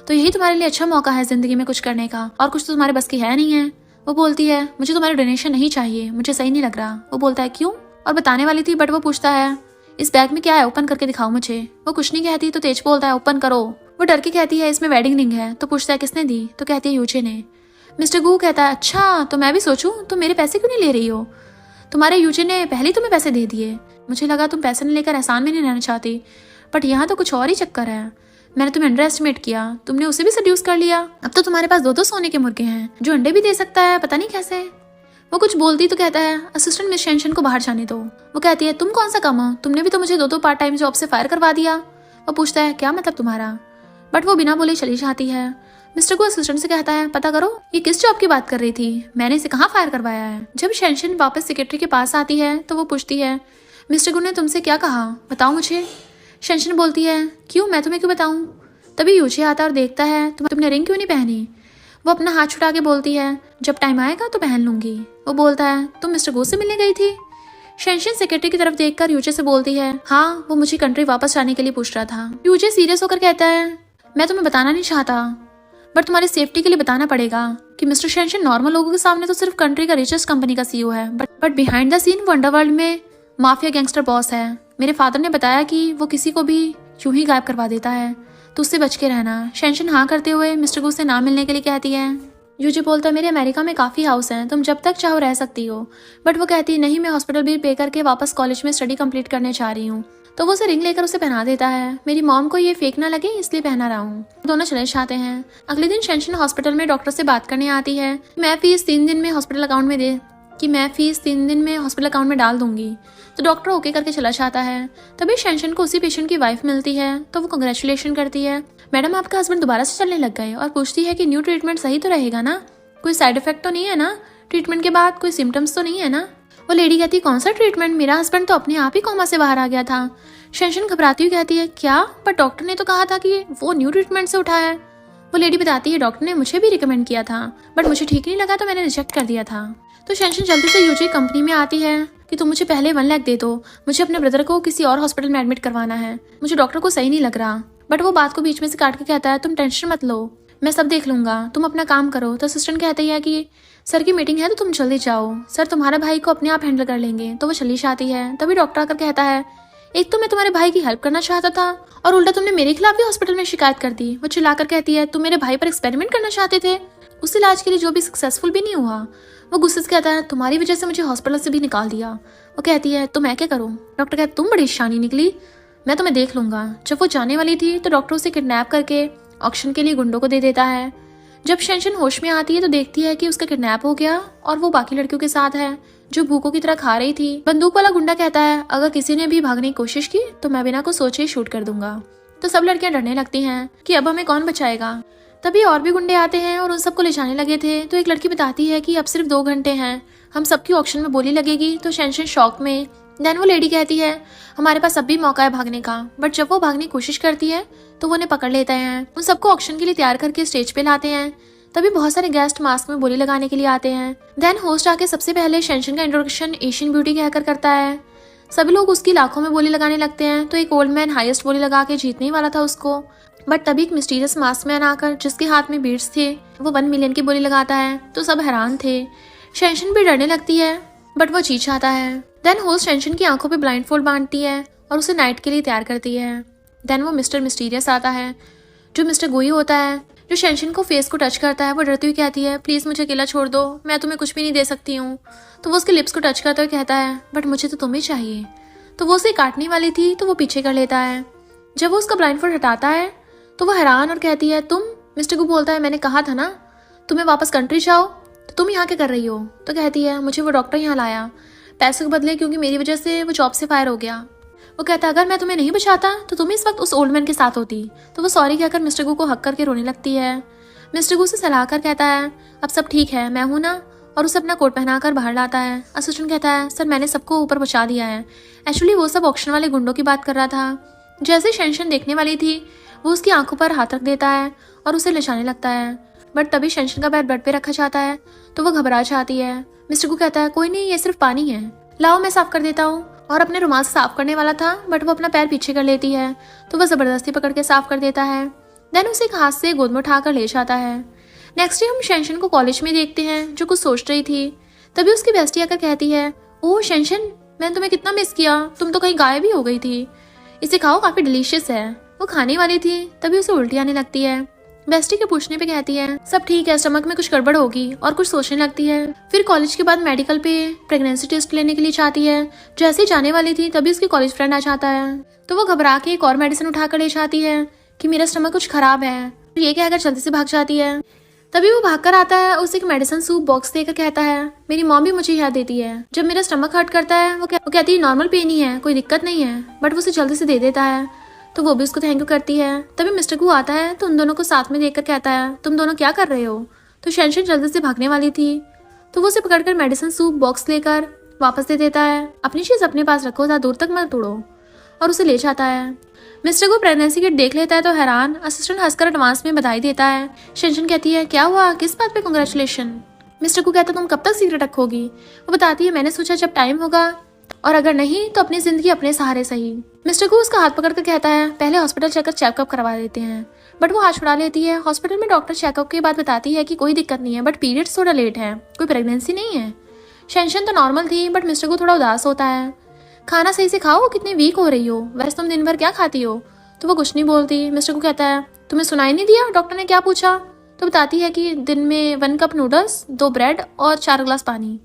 तो यही तुम्हारे लिए अच्छा मौका है जिंदगी में कुछ करने का, और कुछ तो तुम्हारे बस की है नहीं है। वो बोलती है मुझे तुम्हारी डोनेशन नहीं चाहिए, मुझे सही नहीं लग रहा। वो बोलता है क्यों, और बताने वाली थी, बट वो पूछता है इस बैग में क्या है, ओपन करके दिखाओ मुझे। वो कुछ नहीं कहती तो तेज बोलता है ओपन करो। वो डर के कहती है इसमें वेडिंग रिंग है। तो पूछता है किसने दी, तो कहती है यूजे ने। मिस्टर गू कहता है अच्छा, तो मैं भी सोचूं तुम मेरे पैसे क्यों नहीं ले रही हो, तुम्हारे यूजे ने पहले ही तुम्हें पैसे दे दिए, मुझे लगा तुम पैसे नहीं लेकर एहसान में नहीं रहना चाहती, बट यहाँ तो कुछ और ही चक्कर है। मैंने तुम्हें अंडर एस्टिमेट किया, तुमने उसे भी सड्यूस कर लिया। अब तो तुम्हारे पास 2 सोने के मुर्गे हैं जो अंडे भी दे सकता है, पता नहीं कैसे। वो कुछ बोलती तो कहता है असिस्टेंट मिस शेंशन को बाहर जाने दो। वो कहती है तुम कौन सा कम हो, तुमने भी तो मुझे 2 पार्ट टाइम जॉब से फायर करवा दिया। वो पूछता है क्या मतलब तुम्हारा, बट वो बिना बोले चली जाती है। मिस्टर को असिस्टेंट से कहता है पता करो ये किस जॉब की बात कर रही थी, मैंने इसे कहाँ फायर करवाया है। जब शेंशन वापस सेक्रेटरी के पास आती है तो वो पूछती है मिस्टर गु ने तुमसे क्या कहा, बताओ मुझे। शेंशन बोलती है क्यों, मैं तुम्हें क्यों बताऊं। तभी यूचे आता और देखता है तुमने रिंग क्यों नहीं पहनी। वो अपना हाथ छुटा के बोलती है जब टाइम आएगा तो पहन लूंगी। वो बोलता है तुम मिस्टर गो से मिलने गई थी। शेंशन सेक्रेटरी की तरफ देखकर यूचे से बोलती है हाँ, वो मुझे कंट्री वापस जाने के लिए पूछ रहा था। यूचे सीरियस होकर कहता है मैं तुम्हें बताना नहीं चाहता, बट तुम्हारी सेफ्टी के लिए बताना पड़ेगा कि मिस्टर शेंशन नॉर्मल लोगों के सामने तो सिर्फ कंट्री का रिचेस्ट कंपनी का सीईओ है, बट बिहाइंड द सीन वो अंडरवर्ल्ड में माफिया गैंगस्टर बॉस है। मेरे फादर ने बताया कि वो किसी को भी यूं ही गायब करवा देता है, तो उससे बच के रहना। शेंशन हाँ करते हुए मिस्टर गू से ना मिलने के लिए कहती है। यूजी बोलता है मेरे अमेरिका में काफ़ी हाउस हैं, तुम जब तक चाहो रह सकती हो, बट वो कहती है नहीं, मैं हॉस्पिटल बिल पे करके वापस कॉलेज में स्टडी कंप्लीट करने चाह रही हूँ। तो वो उसे रिंग लेकर उसे पहना देता है। मेरी मॉम को ये फेक ना लगे इसलिए पहना रहा हूँ। दोनों चले जाते हैं। अगले दिन शेंशन हॉस्पिटल में डॉक्टर से बात करने आती है। मैं फीस 3 दिन में हॉस्पिटल अकाउंट में डाल दूंगी। तो डॉक्टर ओके करके चला जाता है। तभी शेंशन को उसी पेशेंट की वाइफ मिलती है, तो वो कंग्रेचुलेशन करती है मैडम आपका हस्बैंड दोबारा से चलने लग गए, और पूछती है कि न्यू ट्रीटमेंट सही तो रहेगा ना, कोई साइड इफेक्ट तो नहीं है ना, ट्रीटमेंट के बाद कोई सिम्टम्स तो नहीं है ना। वो लेडी कहती है कौन सा ट्रीटमेंट, मेरा हस्बैंड तो अपने आप ही कोमा से बाहर आ गया था। शेंशन घबराती हुई कहती है क्या, पर डॉक्टर ने तो कहा था कि वो न्यू ट्रीटमेंट से उठा है। वो लेडी बताती है डॉक्टर ने मुझे भी रिकमेंड किया था, बट मुझे ठीक नहीं लगा तो मैंने रिजेक्ट कर दिया था। तो शेंशन जल्दी से यूजी कंपनी में आती है कि तुम मुझे पहले 1 लाख दे दो, मुझे अपने ब्रदर को किसी और हॉस्पिटल में एडमिट करवाना है, मुझे डॉक्टर को सही नहीं लग रहा। बट वो बात को बीच में से काट के कहता है तुम टेंशन मत लो, मैं सब देख लूंगा, तुम अपना काम करो। तो असिस्टेंट कहती है कि सर की मीटिंग है तो तुम जल्दी जाओ, सर तुम्हारे भाई को अपने आप हैंडल कर लेंगे। तो वो चली जाती है। तभी डॉक्टर आकर कहता है एक तो मैं तुम्हारे भाई की हेल्प करना चाहता था और उल्टा तुमने मेरे खिलाफ भी हॉस्पिटल में शिकायत कर दी। वो चिल्लाकर कहती है तुम मेरे भाई पर एक्सपेरिमेंट करना चाहते थे, उस इलाज के लिए जो भी सक्सेसफुल भी नहीं हुआ। वो गुस्से से कहता है तुम्हारी वजह से मुझे हॉस्पिटल से भी निकाल दिया। वो कहती है तो मैं क्या करूं। डॉक्टर कहता तुम बड़ी शानी निकली, मैं तुम्हें देख लूंगा। जब वो जाने वाली थी तो डॉक्टर उसे किडनैप करके ऑक्शन के लिए गुंडों को दे देता है। जब शेंशन होश में आती है तो देखती है कि उसका किडनैप हो गया और वो बाकी लड़कियों के साथ है जो भूखों की तरह खा रही थी। बंदूक वाला गुंडा कहता है अगर किसी ने भी भागने की कोशिश की तो मैं बिना कुछ सोचे ही शूट कर दूंगा। तो सब लड़कियां डरने लगती हैं कि अब हमें कौन बचाएगा। तभी और भी गुंडे आते हैं और उन सबको ले जाने लगे थे। तो एक लड़की बताती है कि अब सिर्फ 2 घंटे हैं, हम सबकी ऑक्शन में बोली लगेगी। तो शेंशन शॉक में। देन वो लेडी कहती है हमारे पास अब भी मौका है भागने का। बट जब वो भागने की कोशिश करती है तो वो उन्हें पकड़ लेते हैं। उन सबको ऑक्शन के लिए तैयार करके स्टेज पे लाते हैं। तभी बहुत सारे गेस्ट मास्क में बोली लगाने के लिए आते हैं। देन होस्ट आके सबसे पहले शेंशन का इंट्रोडक्शन एशियन ब्यूटी कहकर करता है। सभी लोग उसकी लाखों में बोली लगाने लगते हैं। तो एक ओल्ड मैन हाईएस्ट बोली लगा के जीतने ही वाला था उसको, बट तभी एक मिस्टीरियस मास्क मैन आकर जिसके हाथ में बीड्स थे वो 1 मिलियन की बोली लगाता है। तो सब हैरान थे। शेंशन भी डरने लगती है बट वो जीत जाता है। देन होस्ट शेंशन की आंखों पे ब्लाइंड फोल्ड बांधती है और उसे नाइट के लिए तैयार करती है। देन वो मिस्टर मिस्टीरियस आता है जो मिस्टर गोई होता है, जो शेंशन को फेस को टच करता है। वो डरती हुई कहती है प्लीज मुझे अकेला छोड़ दो, मैं तुम्हें कुछ भी नहीं दे सकती हूँ। तो वो उसके लिप्स को टच करता हुआ कहता है बट मुझे तो तुम ही चाहिए। तो वो उसे काटने वाली थी तो वो पीछे कर लेता है। जब वो उसका ब्लाइंड फोल्ड हटाता है तो वो हैरान और कहती है तुम। मिस्टर गू बोलता है मैंने कहा था ना तुम्हें वापस कंट्री जाओ, तो तुम यहाँ क्या कर रही हो। तो कहती है मुझे वो डॉक्टर यहाँ लाया पैसों के बदले, क्योंकि मेरी वजह से वो जॉब से फायर हो गया। वो कहता अगर मैं तुम्हें नहीं बचाता तो तुम इस वक्त उस ओल्ड मैन के साथ होती। तो वो सॉरी कहकर मिस्टर गू को हक करके रोने लगती है। मिस्टर गू से सलाह कर कहता है अब सब ठीक है, मैं हूं ना, और उसे अपना कोट पहनाकर बाहर लाता है। असिस्टेंट कहता है सर मैंने सबको ऊपर पहुंचा दिया है। एक्चुअली वो सब ऑक्शन वाले गुंडों की बात कर रहा था। जैसे शेंशन देखने वाली थी वो उसकी आंखों पर हाथ रख देता है और उसे लिचाने लगता है, बट तभी शेंशन का पैर बेड पे रखा जाता है तो वो घबरा जाती है। मिस्टर गू कहता है कोई नहीं, ये सिर्फ पानी है, लाओ मैं साफ कर देता हूँ, और अपने रुमाल से साफ करने वाला था बट वो अपना पैर पीछे कर लेती है तो वह जबरदस्ती पकड़ के साफ कर देता है। देन उसे एक हाथ से गोद में उठाकर ले जाता है। नेक्स्ट डे हम शेंशन को कॉलेज में देखते हैं जो कुछ सोच रही थी। तभी उसकी बेस्टी आकर कहती है ओह शेंशन, मैंने तुम्हें कितना मिस किया, तुम तो कहीं गायब ही हो गई थी, इसे खाओ काफी डिलीशियस है। वो खाने वाली थी तभी उसे उल्टी आने लगती है। बेस्टी के पूछने पे कहती है सब ठीक है, स्टमक में कुछ गड़बड़ होगी, और कुछ सोचने लगती है। फिर कॉलेज के बाद मेडिकल पे प्रेगनेंसी टेस्ट लेने के लिए चाहती है। जैसे ही जाने वाली थी तभी उसकी कॉलेज फ्रेंड आ जाता है तो वो घबरा के एक और मेडिसिन उठाकर ले जाती है कि मेरा स्टमक कुछ खराब है। ये कहकर जल्दी से भाग जाती है। तभी वो भागकर आता है, उसे एक मेडिसिन सूप बॉक्स देकर कहता है मेरी मॉम भी मुझे याद देती है जब मेरा स्टमक हर्ट करता है, वो कहती है नॉर्मल पेन ही है, कोई दिक्कत नहीं है, बट वो उसे जल्दी से दे देता है तो वो भी उसको थैंक यू करती है। तभी मिस्टर गू आता है तो उन दोनों को साथ में देखकर कहता है तुम दोनों क्या कर रहे हो। तो शेंशन जल्दी से भागने वाली थी तो वो उसे पकड़कर मेडिसिन सूप बॉक्स लेकर वापस दे देता है। अपनी चीज अपने पास रखो, ज़्यादा दूर तक मत तोड़ो, और उसे ले जाता है। मिस्टर गू प्रेगनेंसी किट देख लेता है तो हैरान। असिस्टेंट हंसकर एडवांस में बधाई देता है। शेंशन कहती है क्या हुआ, किस बात पे कांग्रेचुलेशन। मिस्टर गू कहता तुम कब तक सीक्रेट रखोगी। वो बताती है मैंने सोचा जब टाइम होगा, और अगर नहीं तो अपनी जिंदगी अपने सहारे सही। मिस्टर गू उसका हाथ पकड़कर कहता है पहले हॉस्पिटल चलकर चेकअप करवा देते हैं, बट वो हाथ छुड़ा लेती है। हॉस्पिटल में डॉक्टर चेकअप के बाद बताती है कि कोई दिक्कत नहीं है, बट पीरियड्स थोड़ा लेट है, कोई प्रेगनेंसी नहीं है। शेंशन तो नॉर्मल थी बट मिस्टर गू थोड़ा उदास होता है। खाना सही से खाओ, कितनी वीक हो रही हो, वैसे तुम दिन भर क्या खाती हो। तो वो कुछ नहीं बोलती। मिस्टर को कहता है तुम्हें सुनाई नहीं दिया डॉक्टर ने क्या पूछा। तो बताती है कि दिन में 1 कप नूडल्स, 2 ब्रेड और 4 ग्लास पानी।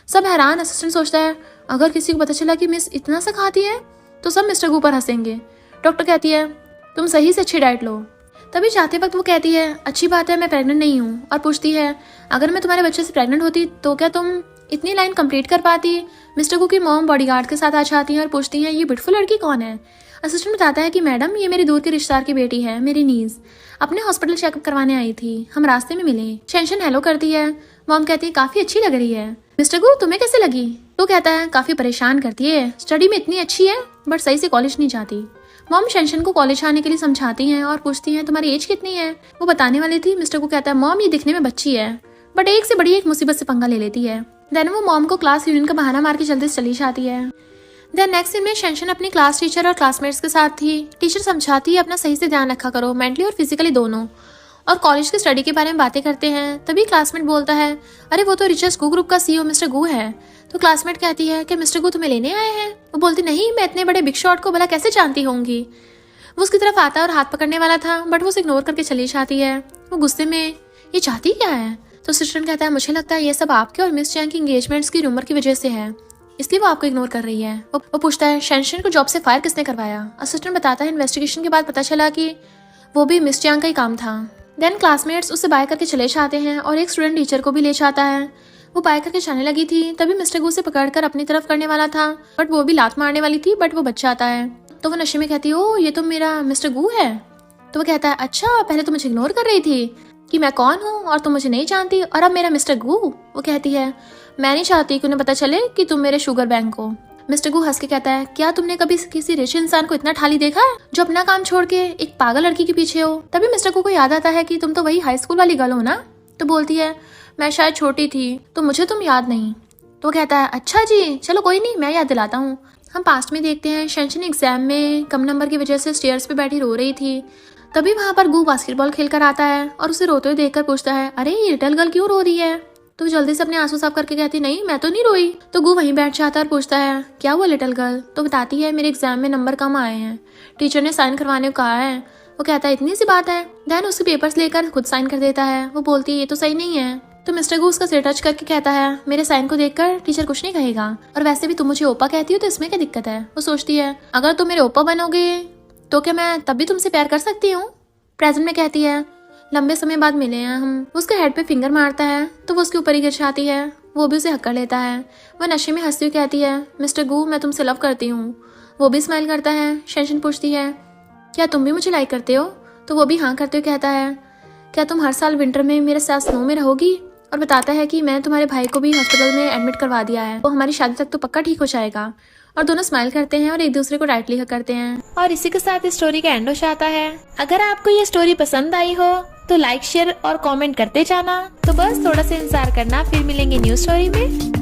सब हैरान। असिस्टेंट सोचता है अगर किसी को पता चला कि मिस इतना सा खाती है तो सब मिस्टर गू पर हंसेंगे। डॉक्टर कहती है तुम सही से अच्छी डाइट लो। तभी जाते वक्त वो कहती है अच्छी बात है मैं प्रेग्नेंट नहीं हूँ, और पूछती है अगर मैं तुम्हारे बच्चे से प्रेग्नेंट होती तो क्या तुम इतनी लाइन कंप्लीट कर पाती। मिस्टर गू की मॉम बॉडीगार्ड के साथ आ जाती है और पूछती है ये ब्यूटीफुल लड़की कौन है। असिस्टेंट बताता है कि मैडम ये मेरी दूर के रिश्तेदार की बेटी है, मेरी नीज, अपने हॉस्पिटल चेकअप करवाने आई थी, हम रास्ते में मिले। शेंशन हेलो करती है। मॉम कहती है काफी अच्छी लग रही है। मिस्टर गू तुम्हें कैसे लगी। तो कहता है काफी परेशान करती है, स्टडी में इतनी अच्छी है बट सही से कॉलेज नहीं जाती। मॉम शेंशन को कॉलेज आने के लिए समझाती हैं और पूछती हैं तुम्हारी एज कितनी है। वो बताने वाली थी। मिस्टर को कहता है मॉम ये दिखने में बच्ची है बट एक से बड़ी एक मुसीबत से पंगा ले लेती है। देन वो मॉम को क्लास यूनियन का बहाना मार के जल्दी से चली जाती है। देन नेक्स्ट दिन में शेंशन अपनी क्लास टीचर और क्लासमेट्स के साथ थी। टीचर समझाती है अपना सही से ध्यान रखा करो, मेंटली और फिजिकली दोनों, और कॉलेज की स्टडी के बारे में बातें करते हैं। तभी क्लासमेट बोलता है अरे वो तो रिचर्स गू ग्रुप का सीईओ मिस्टर गू है। तो क्लासमेट कहती है कि मिस्टर गू तुम्हें लेने आए हैं। वो बोलती नहीं, मैं इतने बड़े बिग शॉट को भला कैसे जानती होंगी। वो उसकी तरफ आता है और हाथ पकड़ने वाला था बट वो उसे इग्नोर करके चली जाती है। वो गुस्से में ये चाहती क्या है। तो असिस्टेंट कहता है मुझे लगता है ये सब आपके और मिस चैंग की एंगेजमेंट्स की रूमर की वजह से है, इसलिए वो आपको इग्नोर कर रही है। वो पूछता है शेंशन को जॉब से फायर किसने करवाया। असिस्टेंट बताता है इन्वेस्टिगेशन के बाद पता चला कि वो भी मिस चैंग का ही काम था। देन क्लासमेट्स उससे बाय करके चले जाते हैं और एक स्टूडेंट टीचर को भी ले जाता है। वो बाय करके जाने लगी थी तभी मिस्टर गू से पकड़कर अपनी तरफ करने वाला था बट वो भी लात मारने वाली थी बट वो बच जाता है। तो वो नशे में कहती है ओ ये तो मेरा मिस्टर गू है। तो वो कहता है अच्छा पहले तो मुझे इग्नोर कर रही थी कि मैं कौन हूँ और तुम मुझे नहीं जानती, और अब मेरा मिस्टर गू। वो कहती है मैं नहीं चाहती कि उन्हें पता चले कि तुम मेरे शुगर बैंक हो। मिस्टर गू हंस के कहता है क्या तुमने कभी किसी रिच इंसान को इतना ठाली देखा है जो अपना काम छोड़ के एक पागल लड़की के पीछे हो। तभी मिस्टर गू को याद आता है कि तुम तो वही हाई स्कूल वाली गर्ल हो ना। तो बोलती है मैं शायद छोटी थी तो मुझे तुम याद नहीं। तो वो कहता है अच्छा जी चलो कोई नहीं, मैं याद दिलाता हूँ। हम पास्ट में देखते हैं शेंशन एग्जाम में कम नंबर की वजह से स्टेयर्स पे बैठी रो रही थी। तभी वहां पर गू बास्केटबॉल खेल कर आता है और उसे रोते हुए देखकर पूछता है अरे ये लिटिल गर्ल क्यों रो रही है। तो जल्दी से अपने आंसू साफ करके कहती नहीं मैं तो नहीं रोई। तो गू वहीं बैठ जाता है और पूछता है क्या हुआ लिटिल गर्ल। तो बताती है मेरे एग्जाम में नंबर कम आए हैं, टीचर ने साइन करवाने को कहा है। वो कहता है इतनी सी बात है। देन उसके पेपर्स लेकर खुद साइन कर देता है। वो बोलती है ये तो सही नहीं है। तो मिस्टर गू उसका सिर टच करके कहता है मेरे साइन को देखकर टीचर कुछ नहीं कहेगा, और वैसे भी तुम मुझे ओपा कहती हो तो इसमें क्या दिक्कत है। वो सोचती है अगर तुम मेरे ओपा बनोगे तो क्या मैं तब भी तुमसे प्यार कर सकती हूँ। प्रेजेंट में कहती है लंबे समय बाद मिले हैं हम। उसके हेड पे फिंगर मारता है तो वो उसके ऊपर ही गिर जाती है। वो भी उसे हक्का लेता है। वह नशे में हंसती हुई कहती है मिस्टर गू, मैं तुमसे लव करती हूँ। वो भी स्माइल करता है। शेंशन पूछती है क्या तुम भी मुझे लाइक करते हो? तो वो भी हाँ करते हुए कहता है क्या तुम हर साल विंटर में मेरे साथ स्नो में रहोगी? और बताता है कि मैं तुम्हारे भाई को भी हॉस्पिटल में एडमिट करवा दिया है, वो हमारी शादी तक तो पक्का ठीक हो जाएगा। और दोनों स्माइल करते हैं और एक दूसरे को राइटली हक करते हैं। और इसी के साथ इस स्टोरी का एंड हो जाता है। अगर आपको ये स्टोरी पसंद आई हो तो लाइक, शेयर और कमेंट करते जाना। तो बस थोड़ा सा इंतजार करना, फिर मिलेंगे न्यू स्टोरी में।